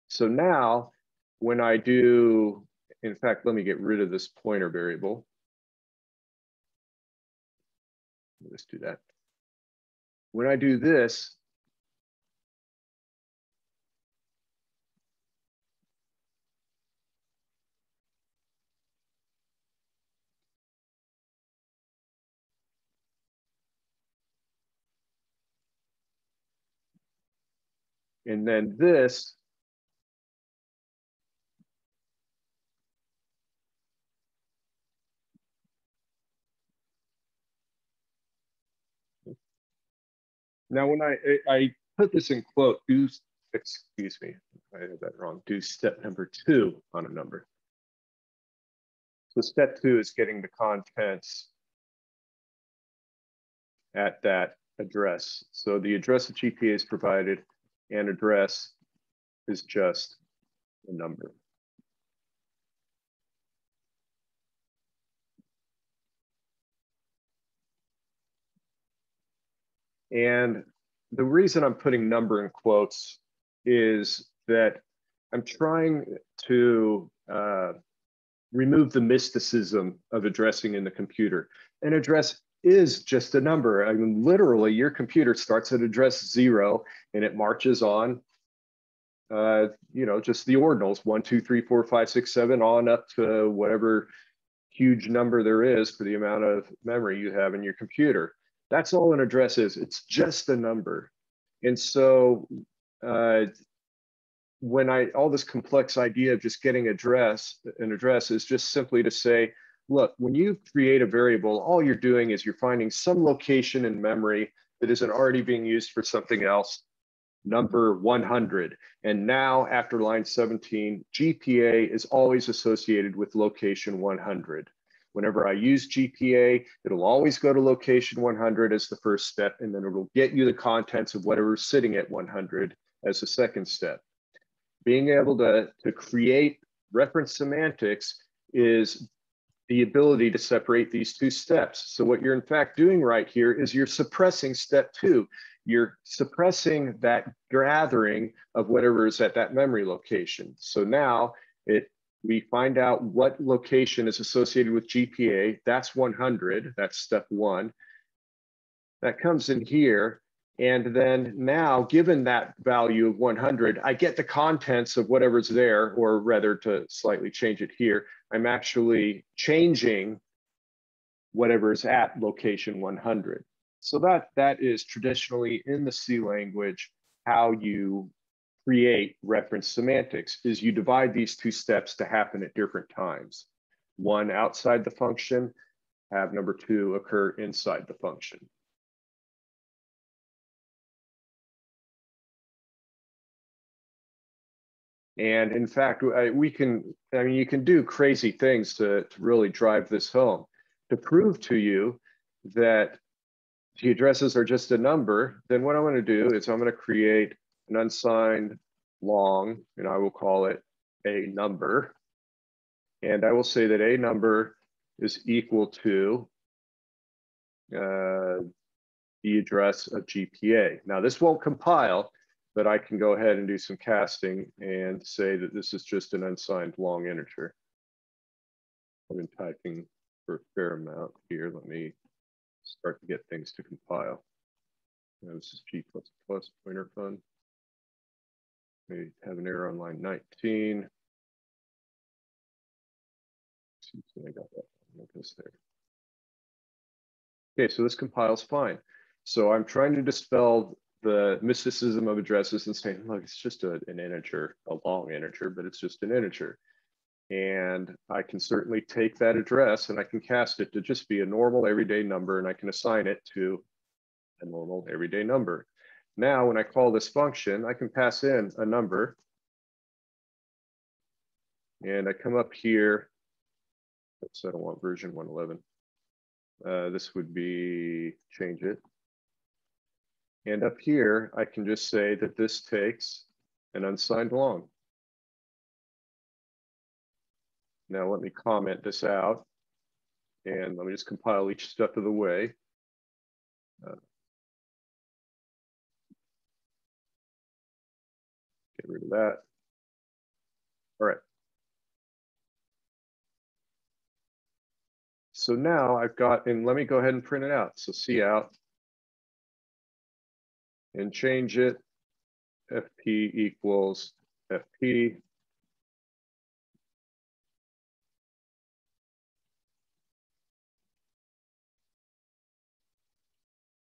So now when I do, in fact, let me get rid of this pointer variable. Let's do that. When I do this, and then this, now when I put this in quote, do, excuse me, I had that wrong, do step number 2 on a number. So step 2 is getting the contents at that address. So the address of GPA is provided, and address is just a number. And the reason I'm putting number in quotes is that I'm trying to remove the mysticism of addressing in the computer. An address is just a number. I mean, literally, your computer starts at address 0 and it marches on, you know, just the ordinals 1, 2, 3, 4, 5, 6, 7, on up to whatever huge number there is for the amount of memory you have in your computer. That's all an address is. It's just a number. And so when all this complex idea of just getting an address is just simply to say, look, when you create a variable, all you're doing is you're finding some location in memory that isn't already being used for something else, number 100. And now after line 17, GPA is always associated with location 100. Whenever I use GPA, it'll always go to location 100 as the first step, and then it'll get you the contents of whatever's sitting at 100 as the second step. Being able to create reference semantics is the ability to separate these two steps. So what you're in fact doing right here is you're suppressing step 2. You're suppressing that gathering of whatever is at that memory location. So now we find out what location is associated with GPA. That's 100. That's step 1. That comes in here. And then now, given that value of 100, I get the contents of whatever's there, or rather, to slightly change it here, I'm actually changing whatever's at location 100. So that is traditionally in the C language how you create reference semantics, is you divide these two steps to happen at different times. One outside the function, have number 2 occur inside the function. And in fact, you can do crazy things to really drive this home. To prove to you that the addresses are just a number, then what I'm going to do is I'm going to create an unsigned long, and I will call it a number. And I will say that a number is equal to the address of GPA. Now, this won't compile, but I can go ahead and do some casting and say that this is just an unsigned long integer. I've been typing for a fair amount here. Let me start to get things to compile. Now, this is G++ pointer fun. We have an error on line 19. I got that. This there. Okay, so this compiles fine. So I'm trying to dispel the mysticism of addresses and saying, look, it's just an integer, a long integer, but it's just an integer. And I can certainly take that address and I can cast it to just be a normal everyday number, and I can assign it to a normal everyday number. Now, when I call this function, I can pass in a number. And I come up here. Oops, I don't want version 111. This would be, change it. And up here, I can just say that this takes an unsigned long. Now let me comment this out. And let me just compile each step of the way. rid of that. All right. So now I've got, and let me go ahead and print it out. So cout and change it. FP equals FP.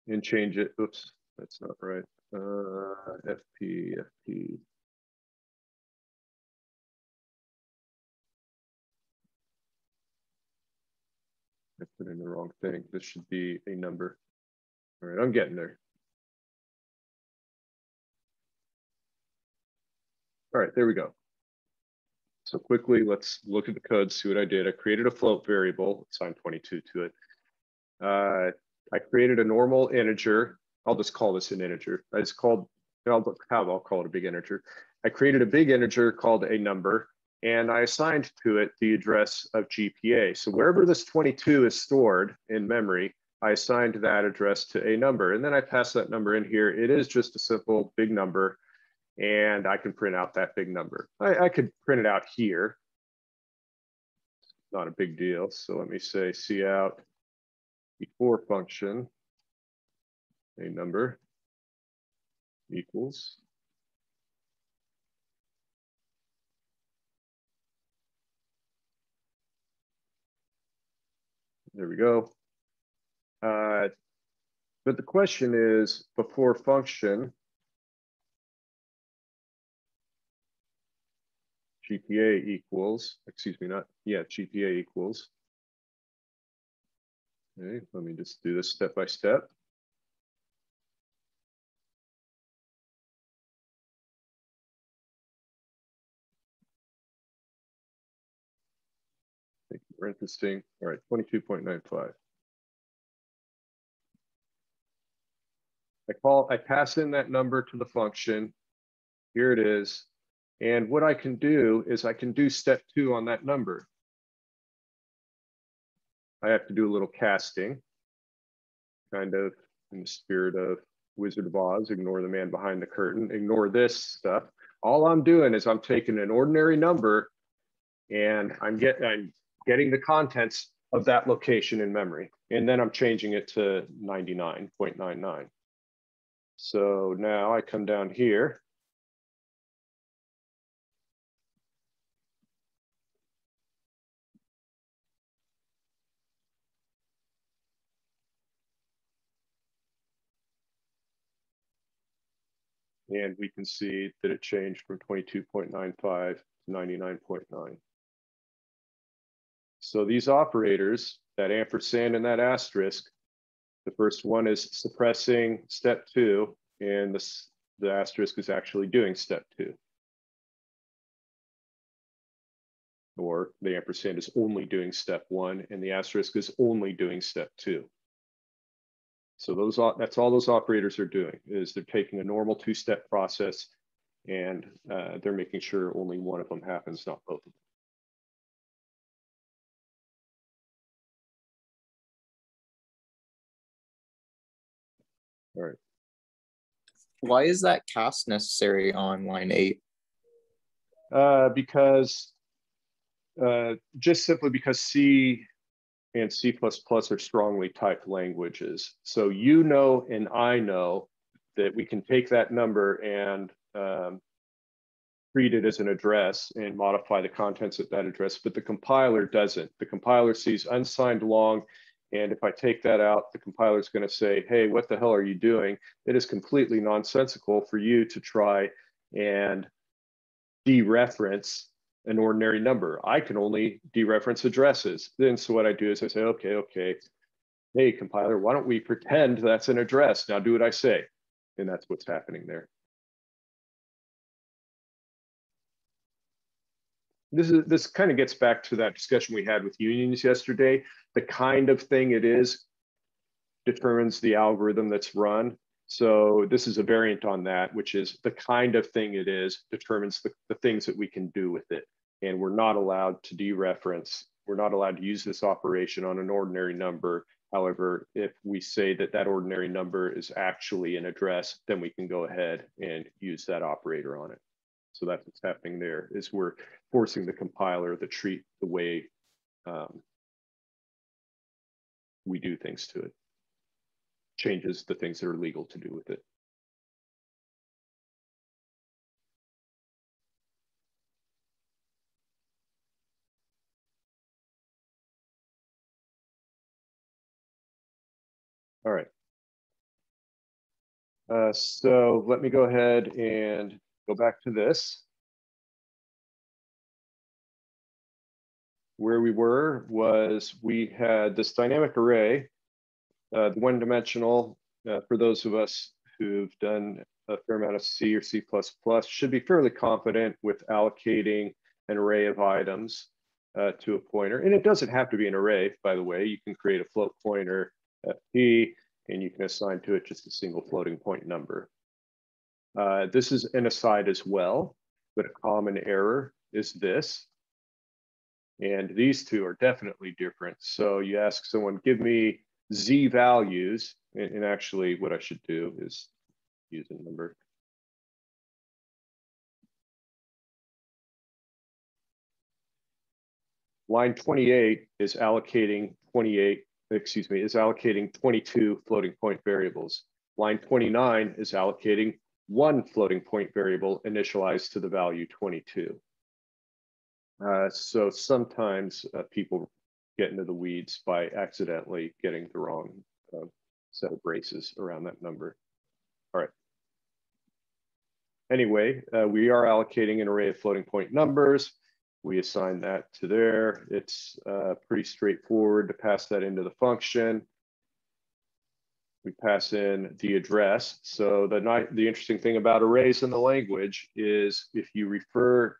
And change it. Oops, that's not right. FP. I put in the wrong thing. This should be a number. All right, I'm getting there. All right, there we go. So quickly, let's look at the code, see what I did. I created a float variable, assign 22 to it. I created a normal integer. I'll just call this an integer. I'll call it a big integer. I created a big integer called a number, and I assigned to it the address of GPA. So wherever this 22 is stored in memory, I assigned that address to a number, and then I pass that number in here. It is just a simple big number, and I can print out that big number. I could print it out here. Not a big deal. So let me say cout before function, a number equals. There we go. But the question is, before function, GPA equals, excuse me, GPA equals. Okay, let me just do this step by step. Thank you for interesting. All right, 22.95. I pass in that number to the function. Here it is. And what I can do is I can do step 2 on that number. I have to do a little casting, kind of in the spirit of Wizard of Oz, ignore the man behind the curtain, ignore this stuff. All I'm doing is I'm taking an ordinary number and I'm getting the contents of that location in memory. And then I'm changing it to 99.99. So now I come down here. And we can see that it changed from 22.95 to 99.9. So these operators, that ampersand and that asterisk, the first one is suppressing step 2, and the asterisk is actually doing step 2. Or the ampersand is only doing step 1, and the asterisk is only doing step 2. So that's all those operators are doing, is they're taking a normal 2-step process, and they're making sure only one of them happens, not both of them. All right. Why is that cast necessary on line 8? Just simply because C and C++ are strongly typed languages. So you know and I know that we can take that number and treat it as an address and modify the contents of that address, but the compiler doesn't. The compiler sees unsigned long, and if I take that out, the compiler is going to say, hey, what the hell are you doing? It is completely nonsensical for you to try and dereference an ordinary number. I can only dereference addresses. Then so what I do is I say, okay, hey, compiler, why don't we pretend that's an address? Now do what I say. And that's what's happening there. This kind of gets back to that discussion we had with unions yesterday. The kind of thing it is determines the algorithm that's run. So this is a variant on that, which is the kind of thing it is determines the things that we can do with it. And we're not allowed to dereference. We're not allowed to use this operation on an ordinary number. However, if we say that that ordinary number is actually an address, then we can go ahead and use that operator on it. So that's what's happening there, is we're forcing the compiler to treat the way we do things to it. Changes the things that are legal to do with it. All right. So let me go ahead and go back to this. Where we were was we had this dynamic array, the one-dimensional, for those of us who've done a fair amount of C or C++, should be fairly confident with allocating an array of items to a pointer. And it doesn't have to be an array, by the way. You can create a float pointer fp, and you can assign to it just a single floating point number. This is an aside as well, but a common error is this. And these two are definitely different. So you ask someone, give me Z values, and actually what I should do is use a number. Line 28 is allocating 22 floating point variables. Line 29 is allocating 1 floating point variable initialized to the value 22. So sometimes people get into the weeds by accidentally getting the wrong set of braces around that number. All right. Anyway, we are allocating an array of floating point numbers. We assign that to there. It's pretty straightforward to pass that into the function. We pass in the address. So the interesting thing about arrays in the language is if you refer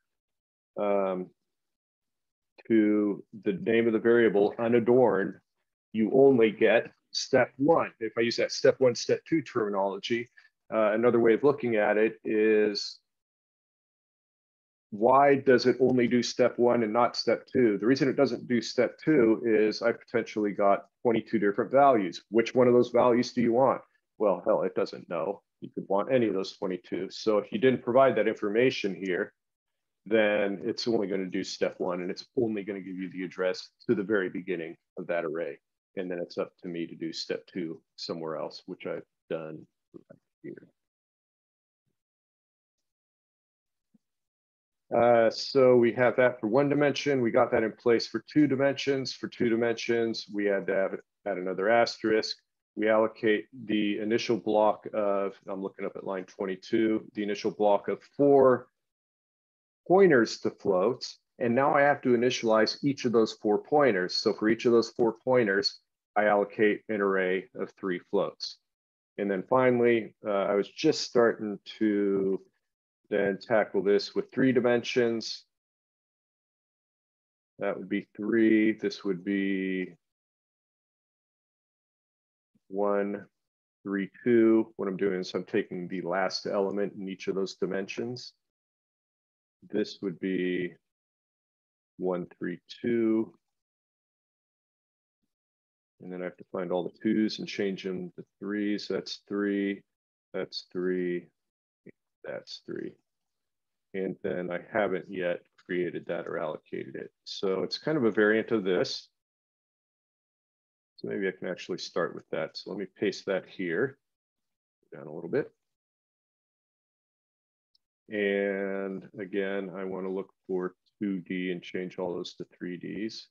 to the name of the variable unadorned, you only get step 1. If I use that step 1, step 2 terminology, another way of looking at it is, why does it only do step 1 and not step 2? The reason it doesn't do step 2 is I potentially got 22 different values. Which one of those values do you want? Well, hell, it doesn't know. You could want any of those 22. So if you didn't provide that information here, then it's only going to do step 1, and it's only going to give you the address to the very beginning of that array. And then it's up to me to do step 2 somewhere else, which I've done right here. So we have that for 1 dimension. We got that in place for 2 dimensions. For 2 dimensions, we had to add another asterisk. We allocate the initial block of, I'm looking up at line 22, the initial block of 4 pointers to floats. And now I have to initialize each of those 4 pointers. So for each of those 4 pointers, I allocate an array of 3 floats. And then finally, I was just starting to then tackle this with 3 dimensions. That would be 3. This would be 1, 3, 2. What I'm doing is I'm taking the last element in each of those dimensions. This would be 1, 3, 2. And then I have to find all the 2s and change them to 3s. That's 3. That's 3. That's 3. And then I haven't yet created that or allocated it. So it's kind of a variant of this. So maybe I can actually start with that. So let me paste that here, down a little bit. And again, I want to look for 2D and change all those to 3Ds.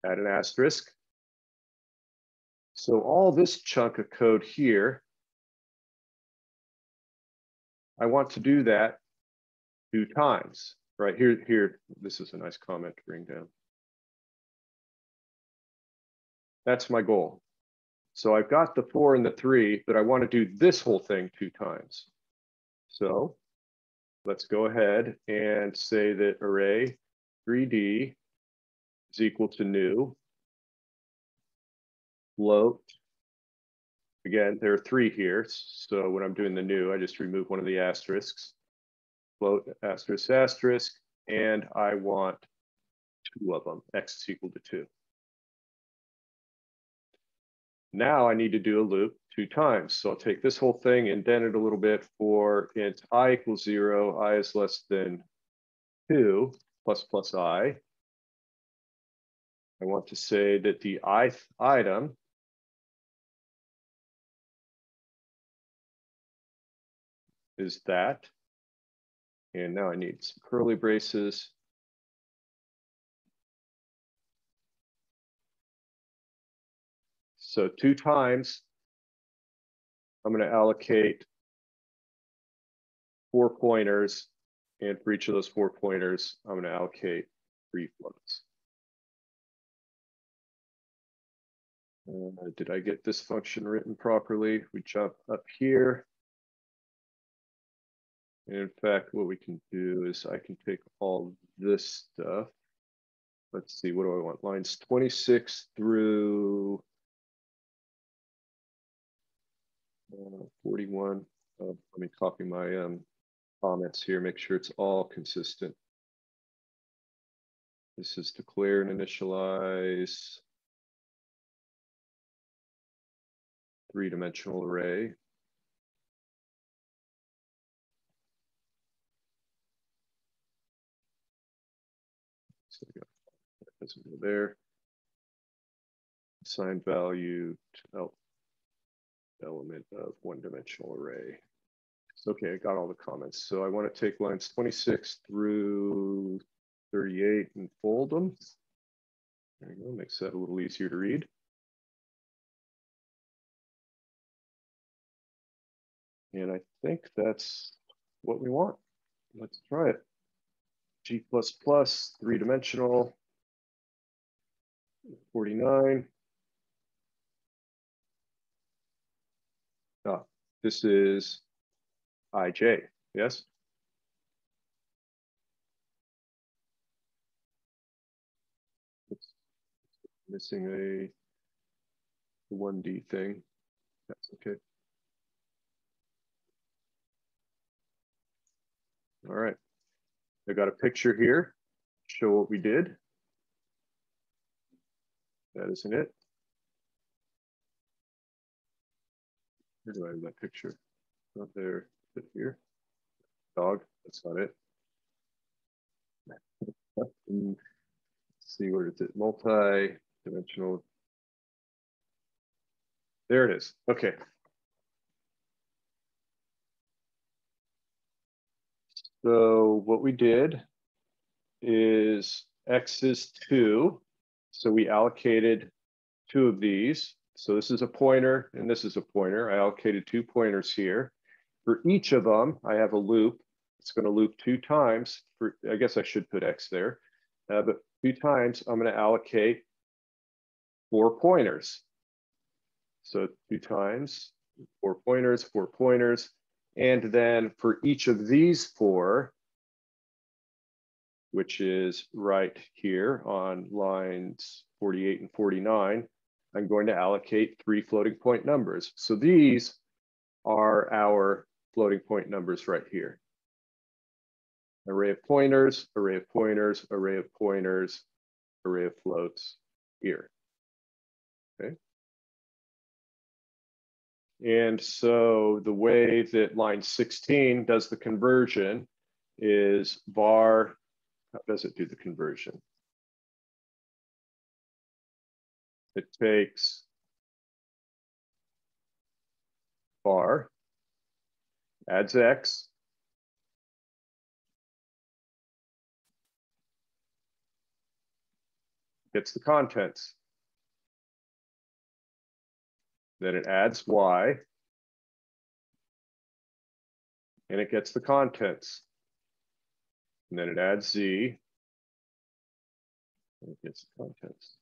Add an asterisk. So all this chunk of code here, I want to do that 2 times, right? Here, this is a nice comment to bring down. That's my goal. So I've got the 4 and the 3, but I want to do this whole thing 2 times. So let's go ahead and say that array 3D is equal to new float. Again, there are 3 here. So when I'm doing the new, I just remove one of the asterisks. Float asterisk asterisk, and I want 2 of them. X is equal to 2. Now I need to do a loop 2 times. So I'll take this whole thing, indent it a little bit for int I equals 0, I is less than 2, plus I. I want to say that the ith item is that. And now I need some curly braces. So 2 times, I'm going to allocate 4 pointers. And for each of those 4 pointers, I'm going to allocate 3 floats. Did I get this function written properly? We jump up here. And in fact, what we can do is I can take all this stuff. Let's see, what do I want? Lines 26 through 41. Let me copy my comments here, make sure it's all consistent. This is declare and initialize 3-dimensional array. So that doesn't go there. Assign value to element of 1-dimensional array. Okay, I got all the comments. So I want to take lines 26 through 38 and fold them. There you go, makes that a little easier to read. And I think that's what we want. Let's try it. G++, 3-dimensional, 49. Ah, this is IJ, yes? It's missing a 1D thing. That's okay. All right, I got a picture here, show what we did. That isn't it. Where do I have that picture? Not there, is it here? Dog, that's not it. Let's see, where is it? Multi-dimensional. There it is, okay. So what we did is X is 2. So we allocated 2 of these. So this is a pointer and this is a pointer. I allocated 2 pointers here. For each of them, I have a loop. It's going to loop 2 times. I guess I should put X there. But 2 times, I'm going to allocate 4 pointers. So 2 times, 4 pointers, 4 pointers. And then for each of these 4, which is right here on lines 48 and 49, I'm going to allocate 3 floating point numbers. So these are our floating point numbers right here. Array of pointers, array of pointers, array of pointers, array of floats here. Okay. And so the way that line 16 does the conversion is var. How does it do the conversion? It takes var, adds X, gets the contents. Then it adds Y, and it gets the contents. And then it adds Z, and it gets the contents.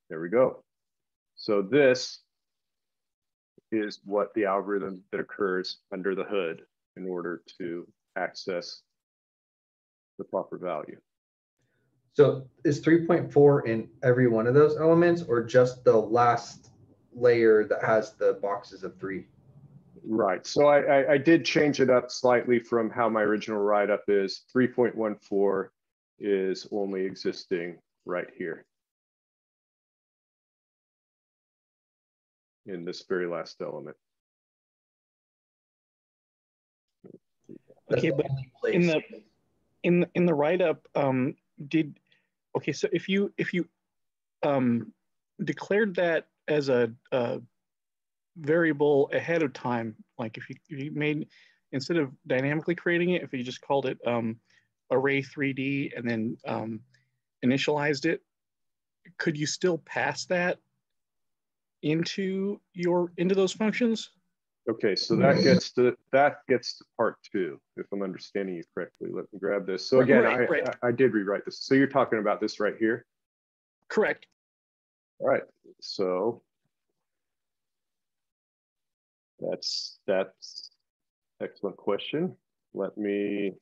There we go. So this is what the algorithm that occurs under the hood in order to access the proper value. So is 3.4 in every one of those elements or just the last layer that has the boxes of 3? Right. So I did change it up slightly from how my original write-up is. 3.14 is only existing right here in this very last element. Okay, but in the write-up, okay, so if you declared that as a variable ahead of time, like if you made, instead of dynamically creating it, if you just called it array 3D and then initialized it, could you still pass that into those functions? Okay, so that gets to part 2, if I'm understanding you correctly. Let me grab this. So again, right. I did rewrite this. So you're talking about this right here? Correct. All right. So that's excellent question. Let me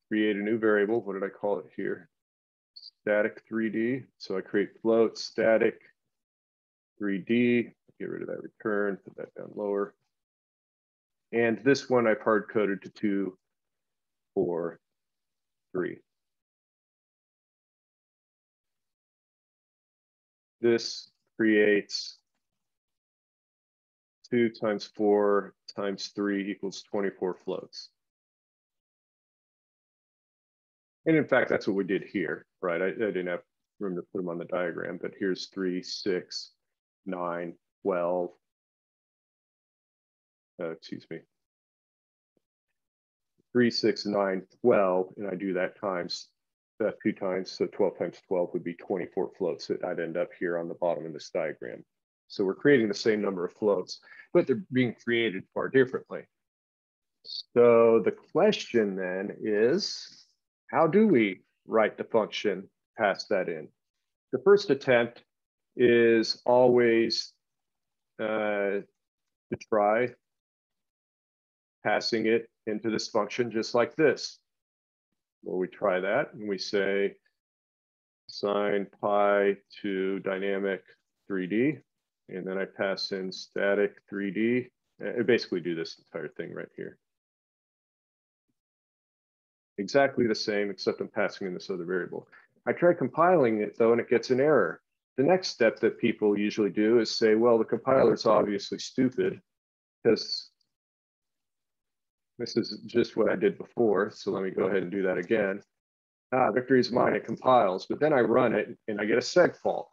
create a new variable. What did I call it here? Static 3D. So I create float static 3D. Get rid of that return, put that down lower. And this one I've hard coded to 2, 4, 3. This creates 2 times 4 times 3 equals 24 floats. And in fact, that's what we did here, right? I didn't have room to put them on the diagram, but here's 3, 6, 9, 12. Excuse me. 3, 6, 9, 12, and I do that times 2 times, so 12 times 12 would be 24 floats that I'd end up here on the bottom of this diagram. So we're creating the same number of floats, but they're being created far differently. So the question then is, how do we write the function, pass that in? The first attempt is always to try passing it into this function just like this. Well, we try that and we say assign pi to dynamic 3D, and then I pass in static 3D. I basically do this entire thing right here. Exactly the same, except I'm passing in this other variable. I try compiling it though, and it gets an error. The next step that people usually do is say, well, the compiler's obviously stupid because this is just what I did before. So let me go ahead and do that again. Victory is mine, it compiles, but then I run it and I get a seg fault.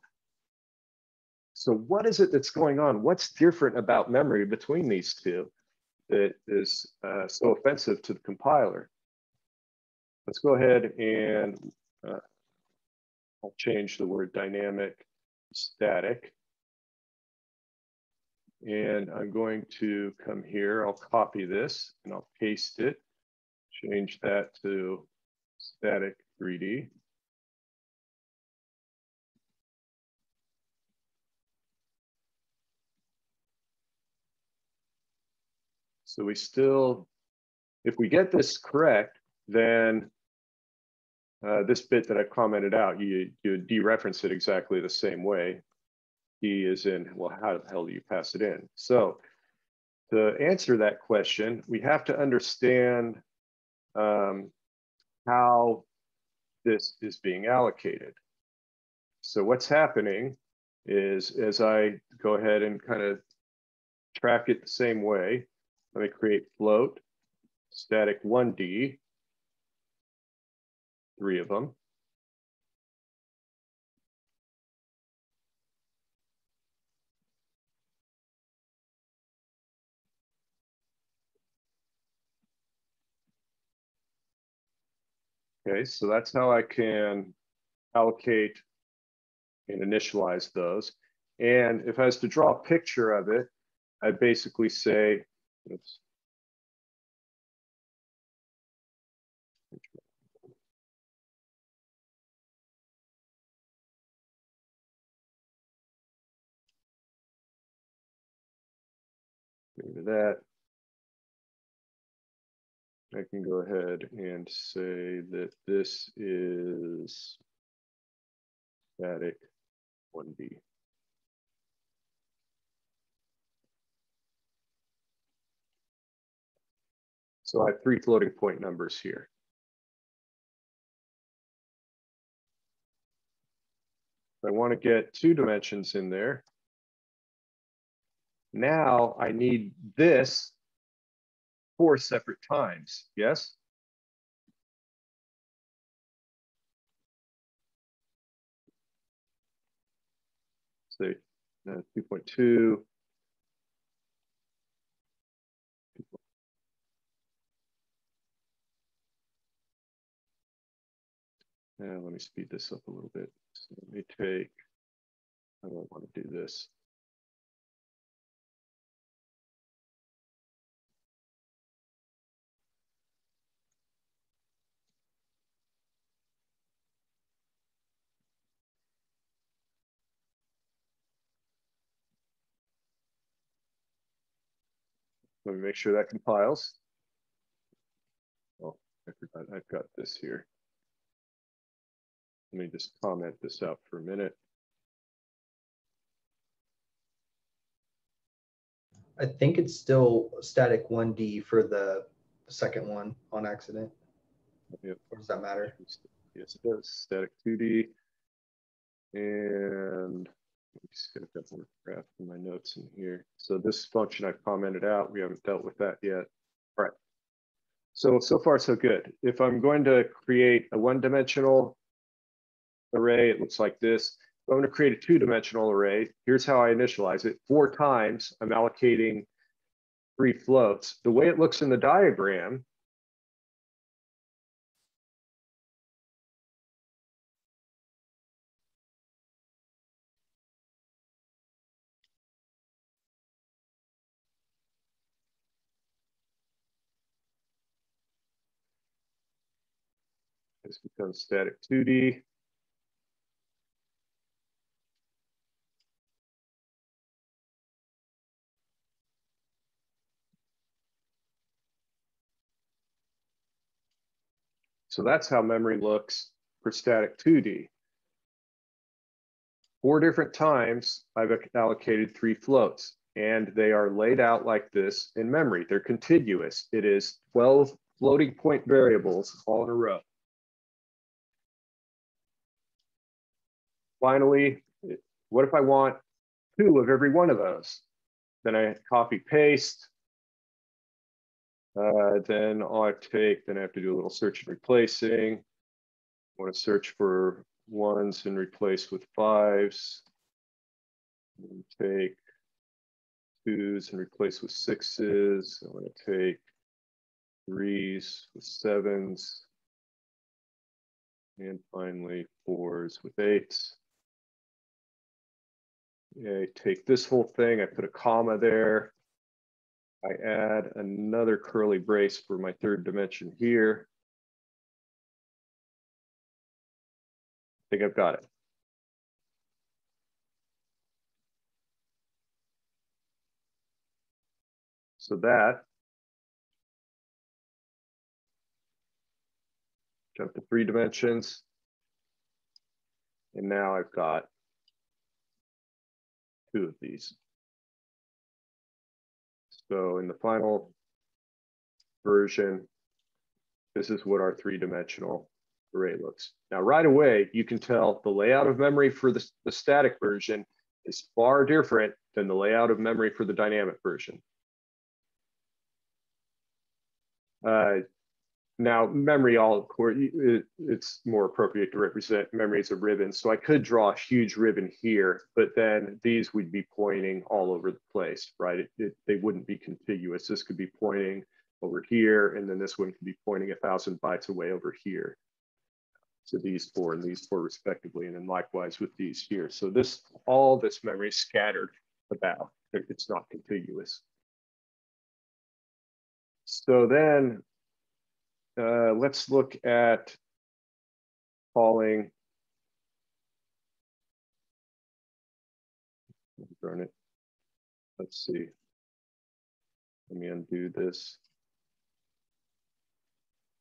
So what is it that's going on? What's different about memory between these two that is so offensive to the compiler? Let's go ahead and I'll change the word dynamic static. And I'm going to come here, I'll copy this and I'll paste it, change that to static 3D. So we still, if we get this correct, then this bit that I commented out, you dereference it exactly the same way. He is in, well, how the hell do you pass it in? So to answer that question, we have to understand how this is being allocated. So what's happening is as I go ahead and kind of track it the same way, let me create float, static 1D, 3 of them. Okay, so that's how I can allocate and initialize those. And if I was to draw a picture of it, I basically say, oops. Get rid of that. I can go ahead and say that this is static 1D. So I have 3 floating point numbers here. I want to get 2 dimensions in there. Now I need this 4 separate times, yes? So 2.2. Let me speed this up a little bit. So let me take, I don't want to do this. Let me make sure that compiles. Oh, I forgot I've got this here. Let me just comment this out for a minute. I think it's still static 1D for the second one on accident. Yep. Or does that matter? Yes, it does. Static 2D. And just get a couple more graph in my notes in here. So this function I've commented out, we haven't dealt with that yet. All right. So far so good. If I'm going to create a 1-dimensional array, it looks like this. If I'm going to create a 2-dimensional array, here's how I initialize it. 4 times, I'm allocating 3 floats. The way it looks in the diagram, this becomes static 2D. So that's how memory looks for static 2D. 4 different times, I've allocated 3 floats, and they are laid out like this in memory. They're contiguous. It is 12 floating point variables all in a row. Finally, what if I want 2 of every one of those? Then I copy paste. Then all I have to do a little search and replacing. I want to search for 1s and replace with 5s. And take 2s and replace with 6s. I want to take 3s with 7s. And finally 4s with 8s. I take this whole thing, I put a comma there. I add another curly brace for my 3rd dimension here. I think I've got it. So that, jump to 3 dimensions. And now I've got 2 of these. So in the final version, this is what our 3-dimensional array looks. Now, right away, you can tell the layout of memory for the static version is far different than the layout of memory for the dynamic version. Now, memory, of course, it's more appropriate to represent memory as a ribbon. So I could draw a huge ribbon here, but then these would be pointing all over the place, right? They wouldn't be contiguous. This could be pointing over here, and then this one could be pointing 1,000 bytes away over here. So these 4 and these 4 respectively, and then likewise with these here. So all this memory is scattered about. It's not contiguous. So then let's look at calling. Burn it. Let's see. Let me undo this.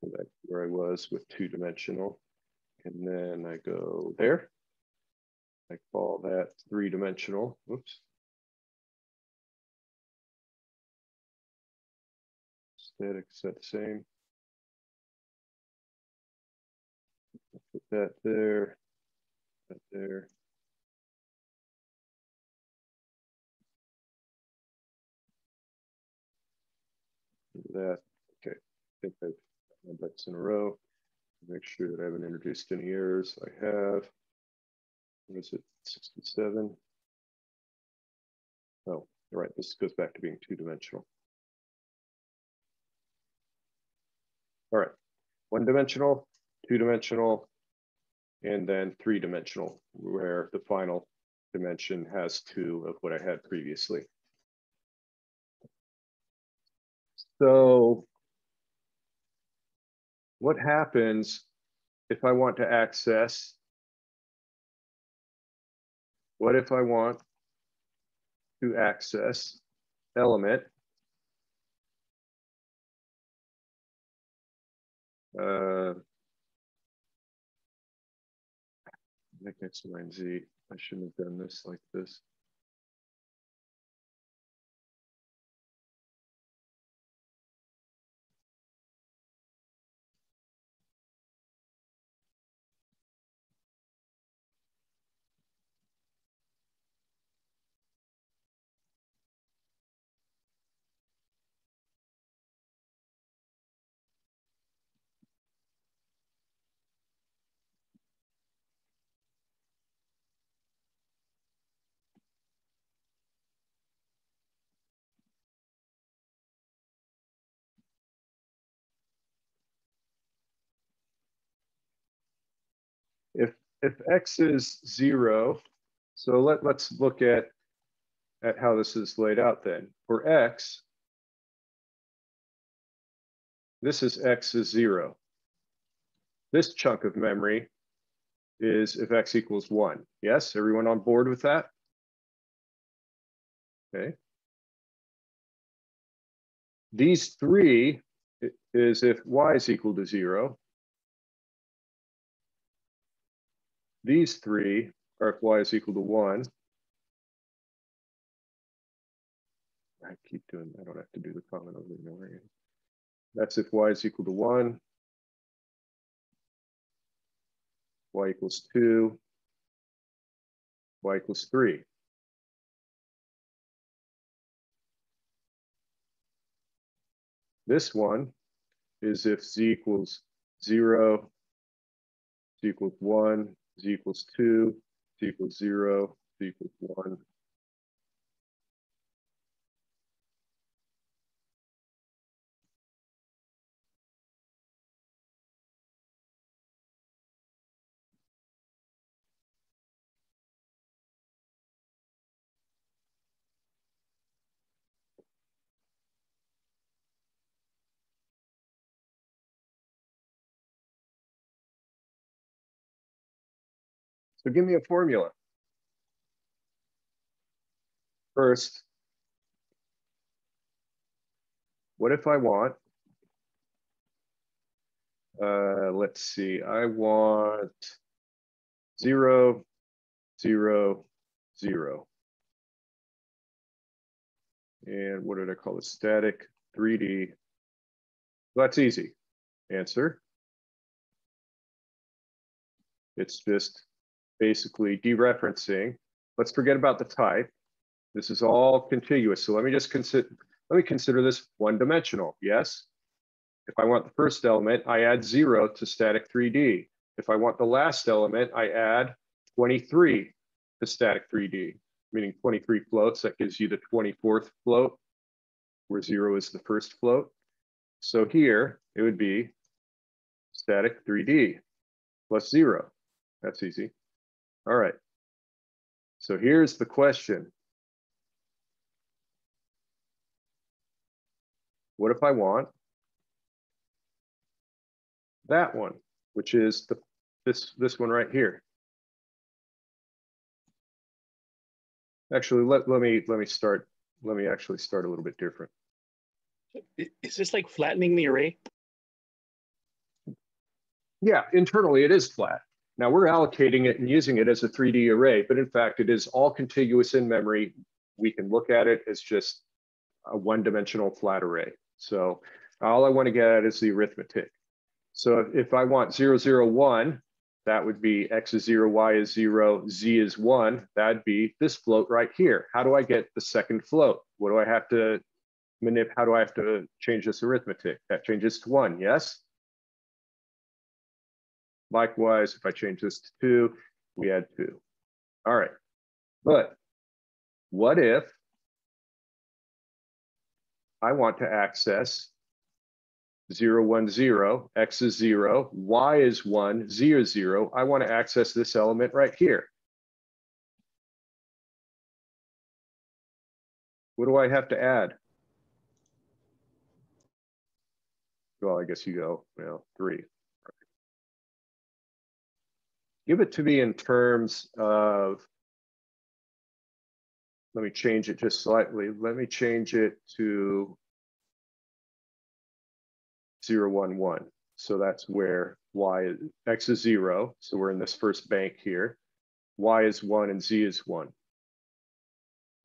Go back to where I was with 2-dimensional. And then I go there. I call that 3-dimensional. Whoops. static set the same. Put that there, that there. That, okay, I think I've done ducks in a row. Make sure that I haven't introduced any errors. I have. What is it, 67? Oh, you're right, this goes back to being two-dimensional. All right, one-dimensional, two-dimensional, and then three-dimensional, where the final dimension has 2 of what I had previously. So what happens if I want to access? What if I want to access element like X, Y, and Z. I shouldn't have done this like this. If X is 0, so let's look at how this is laid out then. For X, this is X is 0. This chunk of memory is if X equals 1. Yes, everyone on board with that? Okay. These 3 is if Y is equal to 0. These 3 are if Y is equal to 1. I keep doing, I don't have to do the comment over there. Right? That's if Y is equal to 1. Y equals 2. Y equals 3. This one is if Z equals 0, Z equals 1, Z equals 2, Z equals 0, Z equals 1. So give me a formula. First, what if I want, let's see, I want 0, 0, 0. And what did I call it? Static 3D. Well, that's easy. Answer. It's just basically dereferencing. Let's forget about the type. This is all contiguous. So let me just consider this one-dimensional. Yes. If I want the first element, I add 0 to static 3D. If I want the last element, I add 23 to static 3D, meaning 23 floats. That gives you the 24th float, where 0 is the first float. So here it would be static 3D plus 0. That's easy. All right. So here's the question. What if I want that one, which is this one right here? Actually, let me actually start a little bit different. Is this like flattening the array? Yeah, internally it is flat. Now we're allocating it and using it as a 3D array, but in fact it is all contiguous in memory. We can look at it as just a one-dimensional flat array. So All I want to get at is the arithmetic. So if I want 0, 0, 1, that would be x is 0, y is 0, z is 1. That'd be this float right here. How do I get the second float? What do I have to how do I have to change this arithmetic? That changes to 1, yes? Likewise, if I change this to 2, we add 2. All right, but what if I want to access 0, 1, 0, x is 0, y is 1, z is 0. I want to access this element right here. What do I have to add? Well, I guess you go, well, 3. Give it to me in terms of, let me change it just slightly. Let me change it to 0, 1, 1. So that's where x is 0. So we're in this first bank here. Y is 1 and z is 1.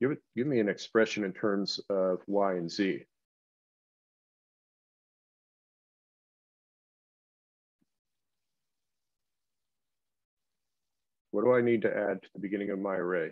Give me an expression in terms of y and z. What do I need to add to the beginning of my array?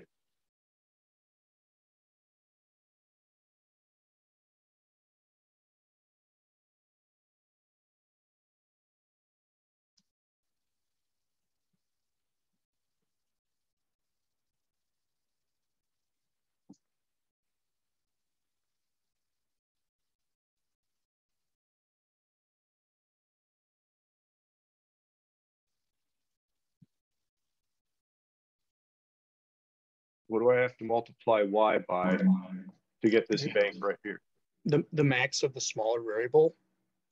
What do I have to multiply y by to get this bank right here? The max of the smaller variable.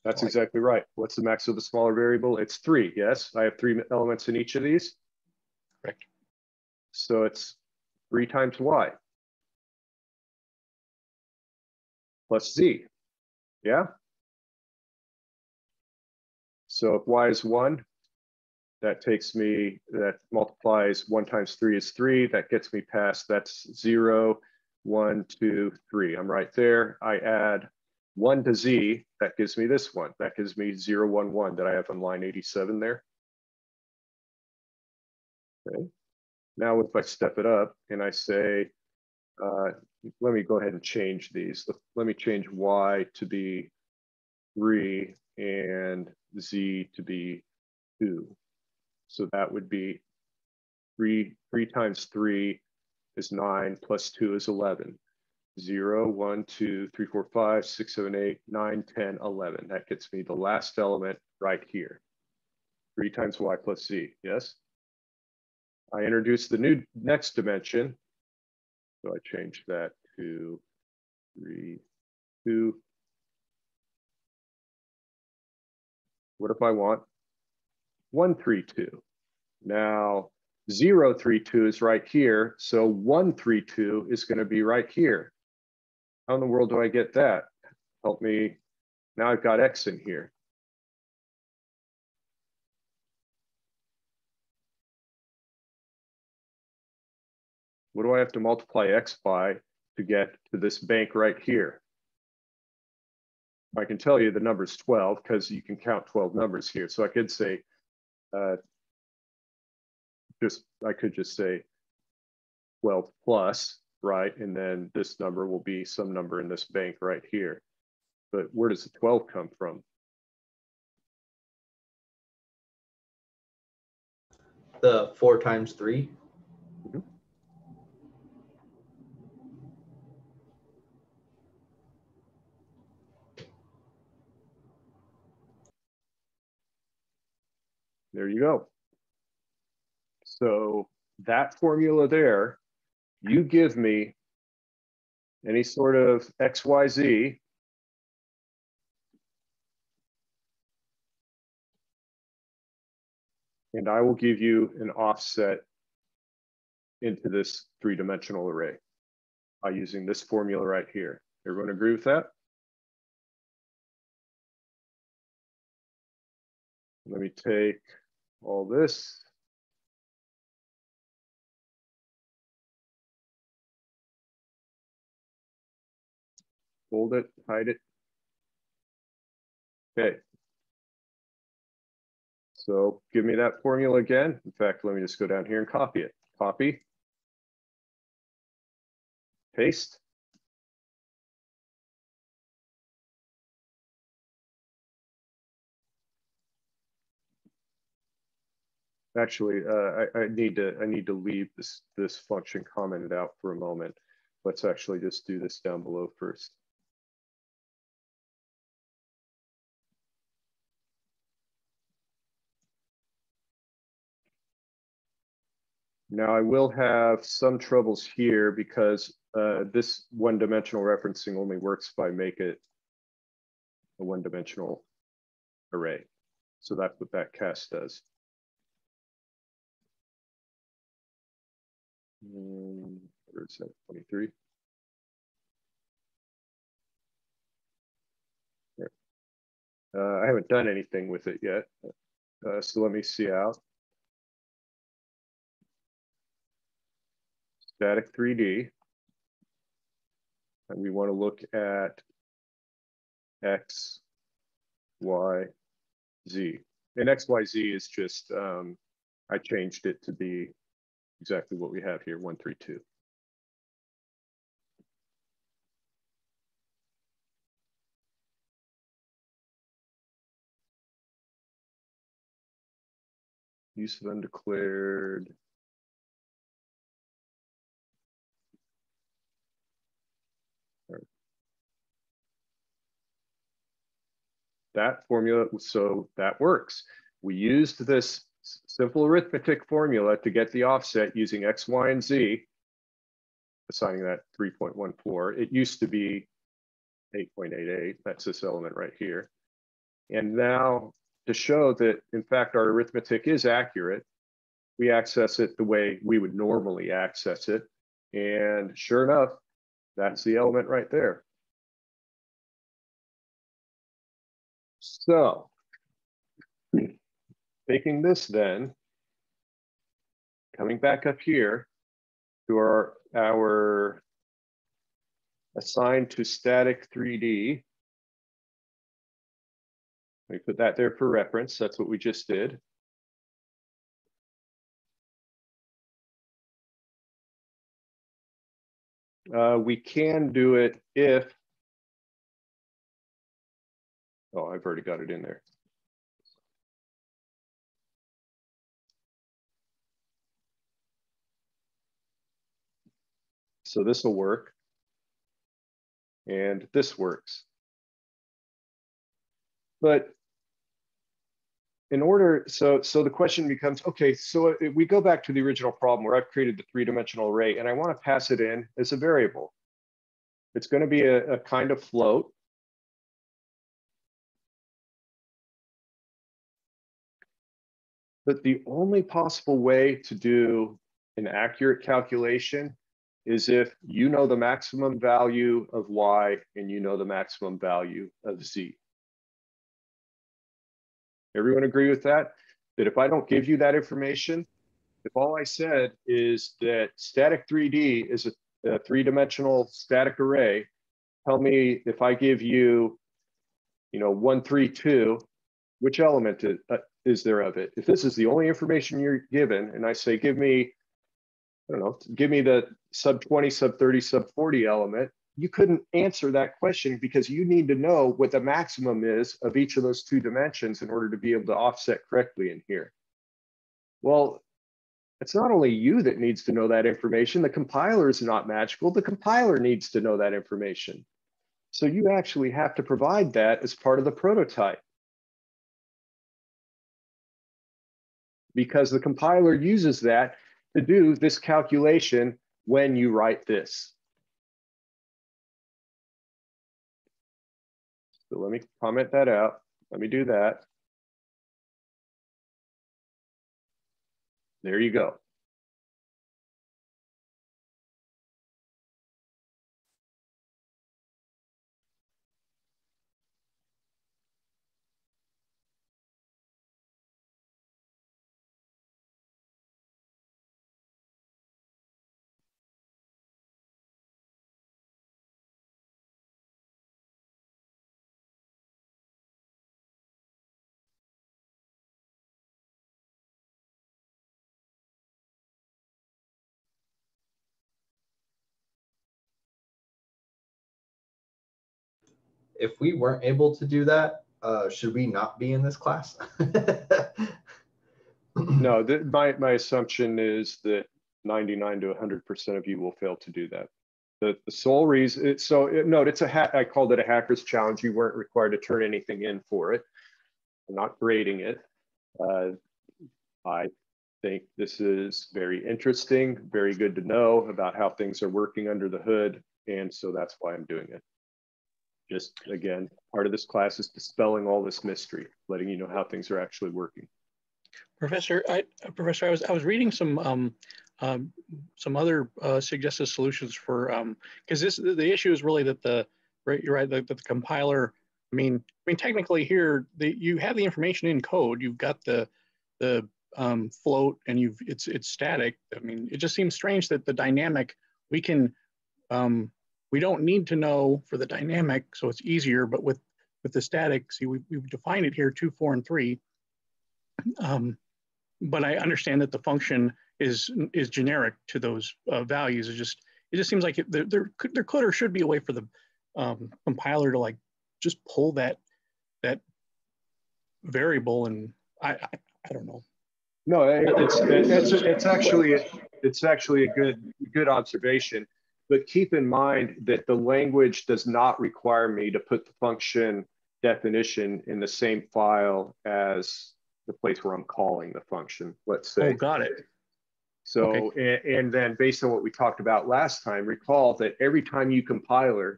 That's exactly right. What's the max of the smaller variable? It's 3, yes? I have 3 elements in each of these. Correct. So it's 3 times y plus z, yeah? So if y is 1, that takes me, that multiplies 1 times 3 is 3. That gets me past, that's 0, 1, 2, 3. I'm right there. I add 1 to z, that gives me this one. That gives me 0, 1, 1 that I have on line 87 there. Okay. Now if I step it up and I say, let me go ahead and change these. Let me change y to be 3 and z to be 2. So that would be 3 times 3 is 9 plus 2 is 11. 0, 1, 2, 3, 4, 5, 6, 7, 8, 9, 10, 11. That gets me the last element right here. 3 times y plus z, yes? I introduced the next dimension. So I changed that to 3, 2. What if I want 1, 3, 2? Now 0, 3, 2 is right here. So 1, 3, 2 is going to be right here. How in the world do I get that? Help me. Now I've got x in here. What do I have to multiply x by to get to this bank right here? I can tell you the number is 12 because you can count 12 numbers here. So I could say, I could just say 12 plus, right? And then this number will be some number in this bank right here. But where does the 12 come from? The 4 times 3. Mm-hmm. There you go. So that formula there, you give me any sort of x, y, z, and I will give you an offset into this 3-dimensional array by using this formula right here. Everyone agree with that? Let me take all this. Fold it, hide it. Okay. So give me that formula again. In fact, let me just go down here and copy it. Copy. Paste. Actually, I need to leave this function commented out for a moment. Let's actually just do this down below first. Now I will have some troubles here because this one-dimensional referencing only works if I make it a one-dimensional array. So that's what that cast does. Where is that? 23. I haven't done anything with it yet. So let me see out. Static 3D. And we want to look at X, Y, Z. And X, Y, Z is just, I changed it to be exactly what we have here, 1, 3, 2. Use of undeclared. That formula, so that works. We used this simple arithmetic formula to get the offset using X, Y, and Z, assigning that 3.14. It used to be 8.88. That's this element right here. And now to show that, in fact, our arithmetic is accurate, we access it the way we would normally access it. And sure enough, that's the element right there. So taking this then, coming back up here to our assigned to static 3D. Let me put that there for reference. That's what we just did. We can do it if, oh, I've already got it in there. So this will work. And this works. But in order, so the question becomes, okay, so we go back to the original problem where I've created the three-dimensional array and I want to pass it in as a variable. It's going to be a kind of float. But the only possible way to do an accurate calculation is if you know the maximum value of Y and you know the maximum value of Z. Everyone agree with that? That if I don't give you that information, if all I said is that static 3D is a three-dimensional static array, tell me if I give you, 1, 3, 2, which element is there of it? If this is the only information you're given, and I say, give me, I don't know, give me the sub 20, sub 30, sub 40 element, you couldn't answer that question because you need to know what the maximum is of each of those two dimensions in order to be able to offset correctly in here. Well, it's not only you that needs to know that information. The compiler is not magical. The compiler needs to know that information. So you actually have to provide that as part of the prototype. Because the compiler uses that to do this calculation when you write this. So let me comment that out. Let me do that. There you go. if we weren't able to do that, should we not be in this class? No, my assumption is that 99 to 100% of you will fail to do that. The sole reason, note, I called it a hacker's challenge. You weren't required to turn anything in for it. I'm not grading it. I think this is very interesting, very good to know about how things are working under the hood. And so that's why I'm doing it. Just again, part of this class is dispelling all this mystery, letting you know how things are actually working. Professor, I was reading some other suggested solutions for because the issue is really that you're right, that the compiler. I mean technically here you have the information in code. You've got the float and it's static. I mean, it just seems strange that the dynamic we don't need to know for the dynamic, so it's easier. But with the static, see, we've defined it here 2, 4, and 3. But I understand that the function is generic to those values. It just seems like there could or should be a way for the compiler to like just pull that variable, and I don't know. No, it's actually a good observation. But keep in mind that the language does not require me to put the function definition in the same file as the place where I'm calling the function, let's say. Oh, got it. So, okay. and then based on what we talked about last time, recall that every time you compile,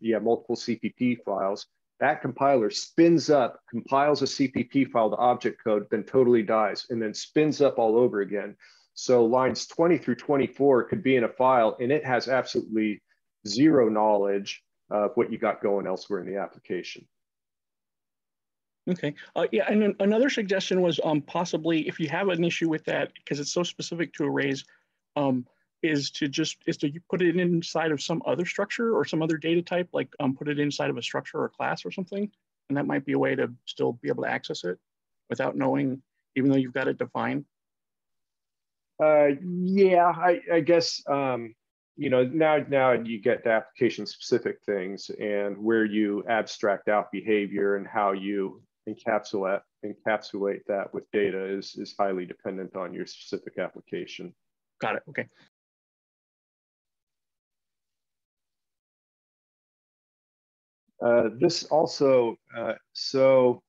you have multiple CPP files, that compiler compiles a CPP file to object code, then totally dies, and then spins up all over again. So lines 20 through 24 could be in a file, and it has absolutely zero knowledge of what you got going elsewhere in the application. Okay. Yeah, and another suggestion was possibly if you have an issue with that, because it's so specific to arrays, is to put it inside of some other structure or some other data type, like put it inside of a structure or a class or something, and that might be a way to still be able to access it without knowing, even though you've got it defined. Yeah, I guess now you get to application specific things, and where you abstract out behavior and how you encapsulate that with data is highly dependent on your specific application. Got it. Okay. This also, so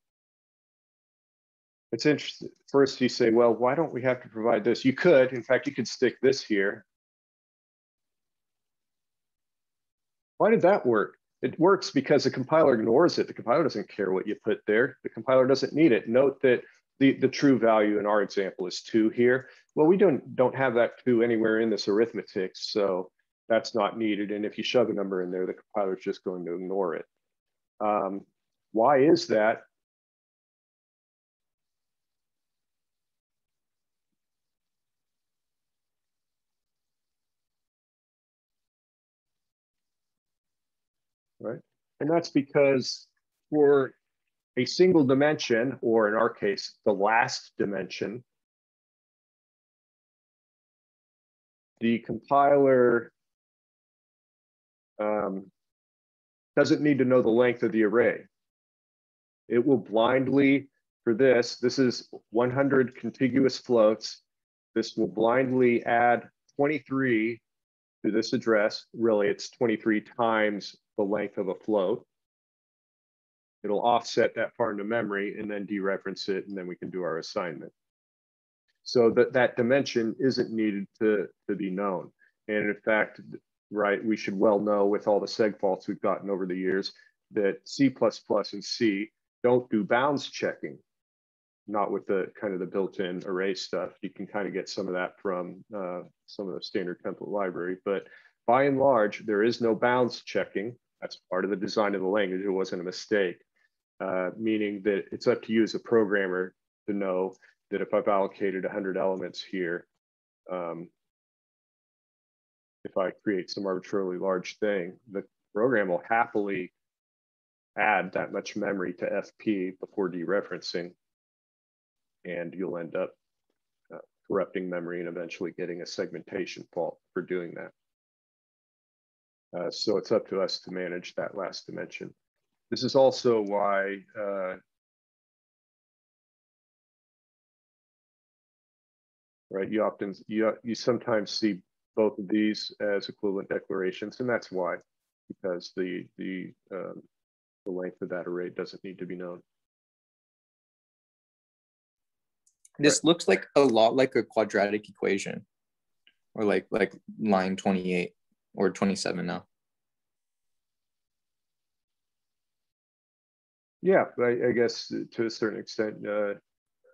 it's interesting. First you say, well, why don't we have to provide this? You could, in fact, you could stick this here. Why did that work? It works because the compiler ignores it. The compiler doesn't care what you put there. The compiler doesn't need it. Note that the true value in our example is 2 here. Well, we don't have that 2 anywhere in this arithmetic, so that's not needed. And if you shove a number in there, the compiler is just going to ignore it. Why is that? Right? And that's because for a single dimension, or in our case, the last dimension, the compiler doesn't need to know the length of the array. It will blindly, for this is 100 contiguous floats. This will blindly add 23 to this address. Really, it's 23 times the length of a float. It'll offset that far into memory and then dereference it, and then we can do our assignment. So that dimension isn't needed to be known. And in fact, right, we should well know with all the seg faults we've gotten over the years that C++ and C don't do bounds checking, not with the kind of the built-in array stuff. You can kind of get some of that from some of the standard template library, but by and large, there is no bounds checking. That's part of the design of the language. It wasn't a mistake, meaning that it's up to you as a programmer to know that if I've allocated 100 elements here, if I create some arbitrarily large thing, the program will happily add that much memory to FP before dereferencing, and you'll end up corrupting memory and eventually getting a segmentation fault for doing that. So it's up to us to manage that last dimension. This is also why right, you sometimes see both of these as equivalent declarations, and that's why, because the length of that array doesn't need to be known. This looks like a lot like a quadratic equation, or like line 28 or 27 now. Yeah, I guess to a certain extent.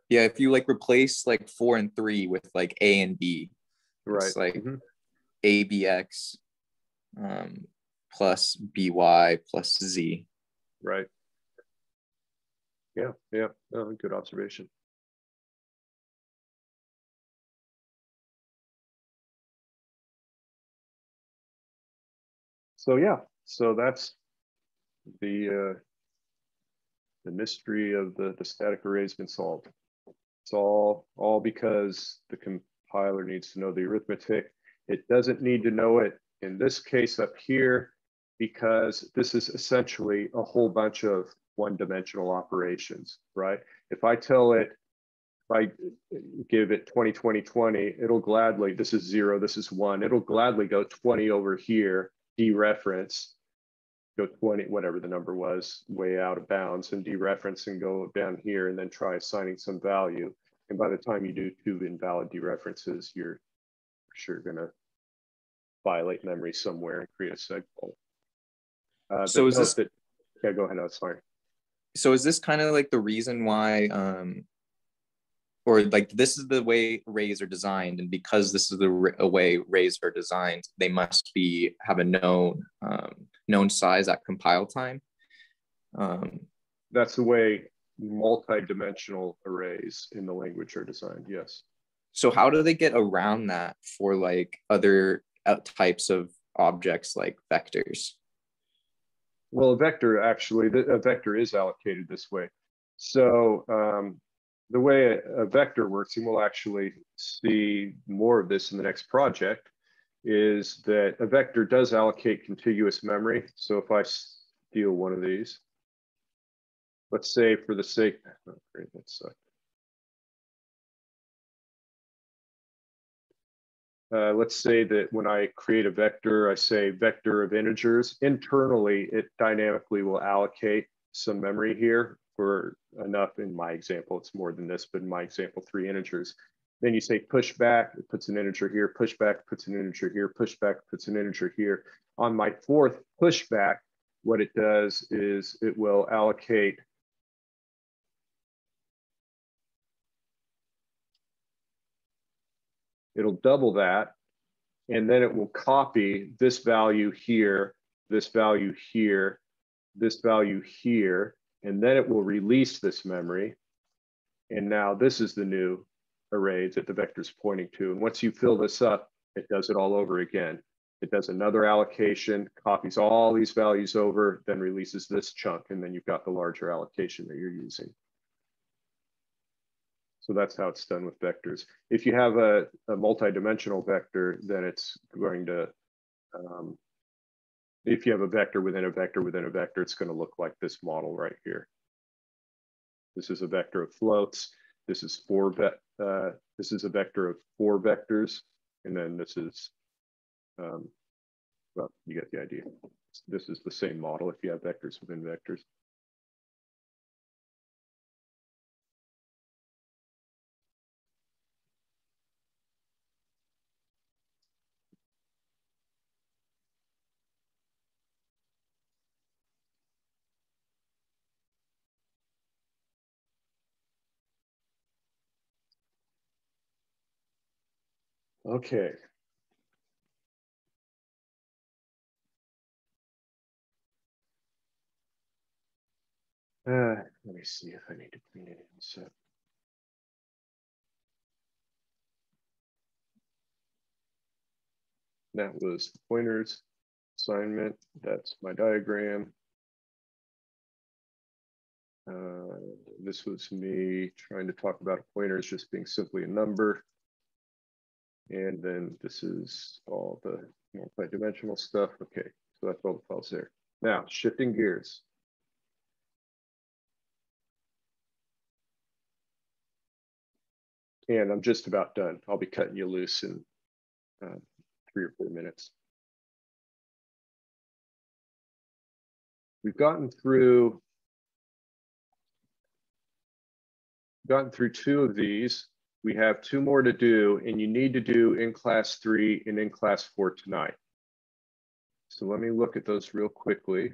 Yeah, if you like replace like 4 and 3 with like A and B, right. It's like ABX plus BY plus Z. Right. Yeah, yeah, good observation. So yeah, so that's the mystery of the static array has been solved. It's all because the compiler needs to know the arithmetic. It doesn't need to know it in this case up here, because this is essentially a whole bunch of one-dimensional operations, right? If I give it 20, 20, 20, it'll gladly, this is 0, this is 1, it'll gladly go 20 over here, dereference, go 20, whatever the number was, way out of bounds, and dereference and go down here and then try assigning some value. And by the time you do 2 invalid dereferences, you're for sure gonna violate memory somewhere and create a seg fault. So is this, yeah, go ahead, sorry. So is this kind of like the reason why, or like this is the way arrays are designed, and because this is the way arrays are designed, they must have a known size at compile time? That's the way multi-dimensional arrays in the language are designed, yes. So how do they get around that for like other types of objects like vectors? Well, a vector is allocated this way. So the way a vector works, and we'll actually see more of this in the next project, is that a vector does allocate contiguous memory. So if I steal one of these, let's say for the sake, oh great, that sucked. Let's say that when I create a vector, I say vector of integers. Internally, it dynamically will allocate some memory here for enough. In my example, it's more than this, but in my example, 3 integers. Then you say push back, it puts an integer here, push back, puts an integer here, push back, puts an integer here. On my 4th pushback, what it does is it will allocate it'll double that, and then it will copy this value here, this value here, this value here, and then it will release this memory. And now this is the new array that the vector is pointing to. And once you fill this up, it does it all over again. It does another allocation, copies all these values over, then releases this chunk, and then you've got the larger allocation that you're using. So that's how it's done with vectors. If you have a multi-dimensional vector, then it's going to, if you have a vector within a vector within a vector, it's going to look like this model right here. This is a vector of floats. This is this is a vector of 4 vectors, and then this is, well, you get the idea. This is the same model if you have vectors within vectors. Okay. Let me see if I need to clean it in. So. That was pointers assignment. That's my diagram. This was me trying to talk about a pointer as just being simply a number. And then this is all the multi-dimensional stuff. Okay, So that's all the files there. Now, shifting gears. And I'm just about done. I'll be cutting you loose in 3 or 4 minutes. We've gotten through 2 of these. We have 2 more to do, and you need to do in class 3 and in class 4 tonight. So let me look at those real quickly.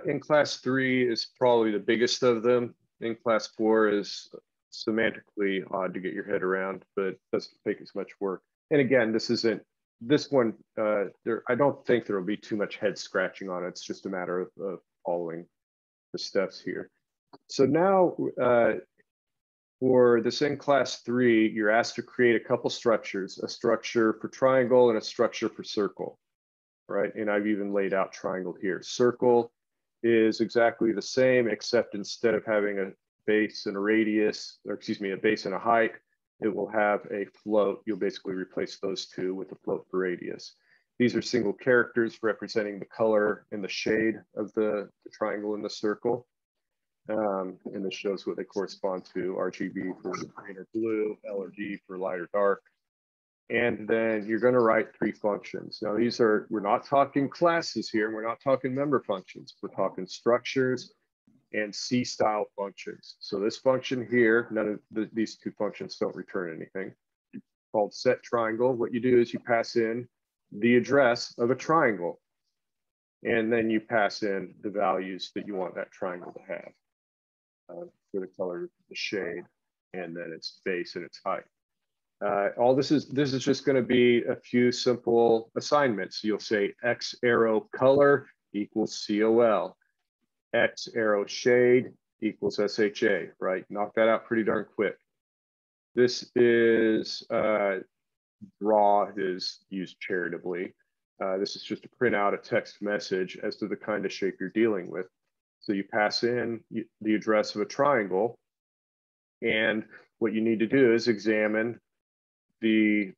In class 3 is probably the biggest of them. In class 4 is semantically odd to get your head around, but doesn't take as much work. And again, this one, I don't think there will be too much head scratching on it. It's just a matter of following the steps here. So now for this in class 3, you're asked to create a couple structures, a structure for triangle and a structure for circle, right? And I've even laid out triangle here. Circle is exactly the same, except instead of having a base and a radius, or excuse me, a base and a height, it will have a float. You'll basically replace those 2 with a float for radius. These are single characters representing the color and the shade of the triangle and the circle. And this shows what they correspond to: RGB for green or blue, L or D for light or dark. And then you're going to write 3 functions. Now we're not talking classes here. We're not talking member functions. We're talking structures and C-style functions. So this function here, none of these 2 functions don't return anything. It's called set triangle. What you do is you pass in the address of a triangle, and then you pass in the values that you want that triangle to have for the color, the shade, and then its base and its height. All this is just going to be a few simple assignments. You'll say X arrow color equals COL. X arrow shade equals SHA, right? Knock that out pretty darn quick. This is draw is used charitably. This is just to print out a text message as to the kind of shape you're dealing with. So you pass in the address of a triangle, and what you need to do is examine the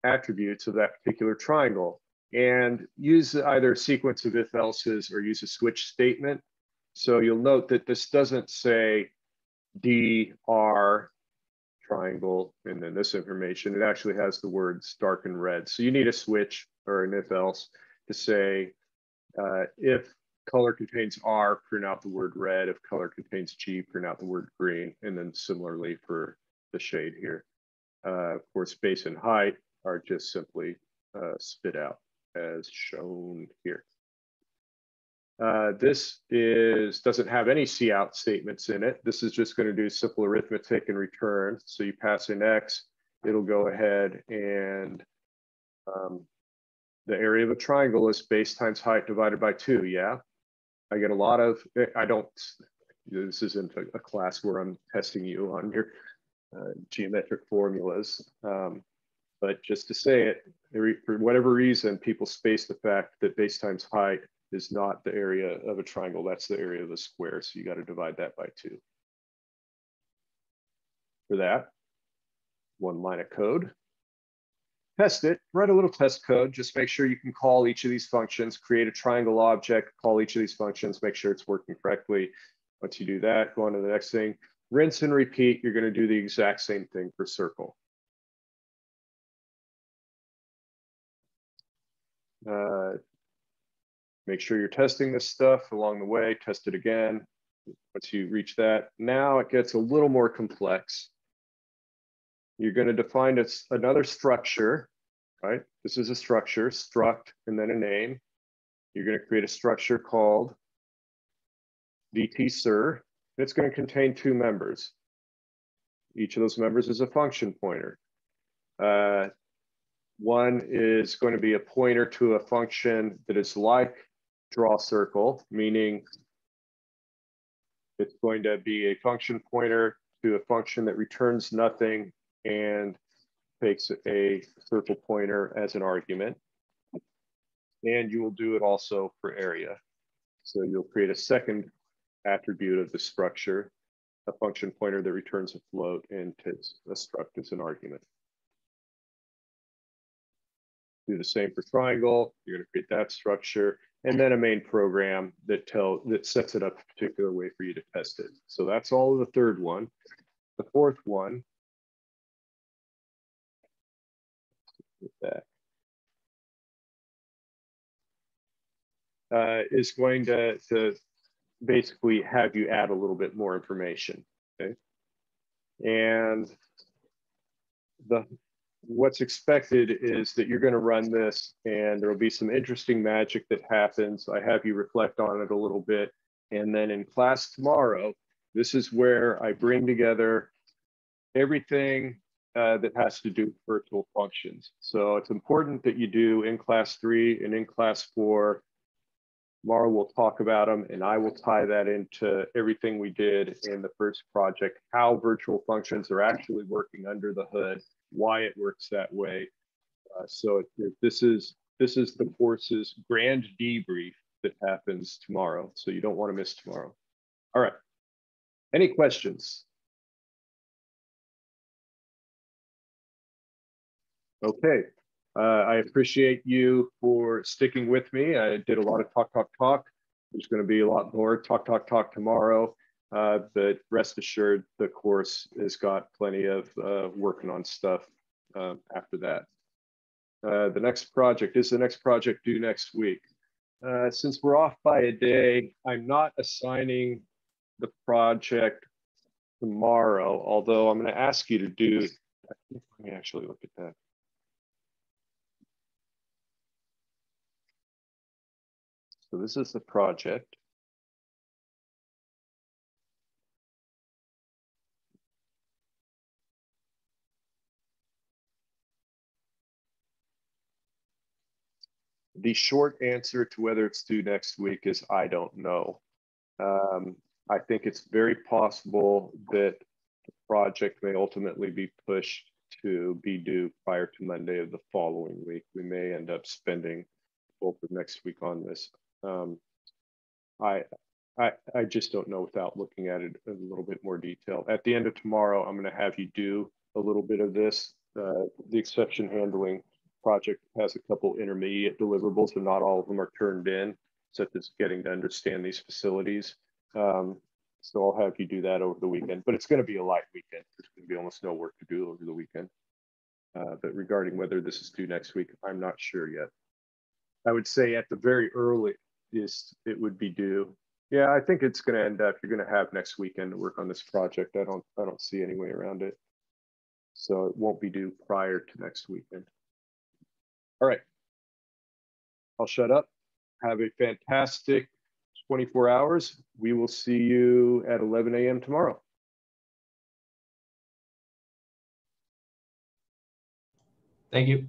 attributes of that particular triangle and use either a sequence of if-else's or use a switch statement. So you'll note that this doesn't say DR triangle and then this information. It actually has the words dark and red. So you need a switch or an if-else to say if color contains R, print out the word red. If color contains G, print out the word green. And then similarly for the shade here. Of course, base and height are just simply spit out as shown here. This doesn't have any cout statements in it. This is just going to do simple arithmetic and return. So you pass in X, it'll go ahead and the area of a triangle is base times height divided by 2. Yeah, I get a lot of, this isn't a class where I'm testing you on your geometric formulas. But just to say it, for whatever reason, people space the fact that base times height is not the area of a triangle. That's the area of a square. So you got to divide that by 2. For that, 1 line of code. Test it, write a little test code. Just make sure you can call each of these functions, create a triangle object, call each of these functions, make sure it's working correctly. Once you do that, go on to the next thing. Rinse and repeat. You're going to do the exact same thing for circle. Make sure you're testing this stuff along the way. Test it again. Once you reach that, now it gets a little more complex. You're going to define another structure, right? This is a structure, struct, and then a name. You're going to create a structure called DTSir. It's going to contain 2 members. Each of those members is a function pointer. One is going to be a pointer to a function that is like draw circle, meaning it's going to be a function pointer to a function that returns nothing and takes a circle pointer as an argument. And you will do it also for area. So you'll create a second attribute of the structure a function pointer that returns a float and takes a struct as an argument. Do the same for triangle. You're going to create that structure, and then a main program that sets it up a particular way for you to test it. So that's all of the third one. The fourth one, is going to basically have you add a little bit more information. Okay, and what's expected is that you're going to run this, and there will be some interesting magic that happens. I have you reflect on it a little bit, and then in class tomorrow, this is where I bring together everything that has to do with virtual functions. So it's important that you do in class 3 and in class 4. Tomorrow we'll talk about them, and I will tie that into everything we did in the first project, how virtual functions are actually working under the hood, why it works that way. So this is the course's grand debrief that happens tomorrow. So you don't want to miss tomorrow. All right. Any questions? Okay. I appreciate you for sticking with me. I did a lot of talk. There's going to be a lot more talk tomorrow, but rest assured the course has got plenty of working on stuff after that. The next project due next week. Since we're off by a day, I'm not assigning the project tomorrow, although I'm going to ask you to do, let me actually look at that. So this is the project. The short answer to whether it's due next week is I don't know. I think it's very possible that the project may ultimately be pushed to be due prior to Monday of the following week. We may end up spending both of next week on this. I just don't know without looking at it in a little bit more detail. At the end of tomorrow, I'm going to have you do a little bit of this. The exception handling project has a couple intermediate deliverables, and not all of them are turned in, such as getting to understand these facilities. So I'll have you do that over the weekend, but it's going to be a light weekend. There's going to be almost no work to do over the weekend. But regarding whether this is due next week, I'm not sure yet. I would say at the very earliest, it would be due. Yeah, I think it's going to end up, you're going to have next weekend to work on this project. I don't see any way around it. So it won't be due prior to next weekend. All right. I'll shut up. Have a fantastic 24 hours. We will see you at 11 a.m. tomorrow. Thank you.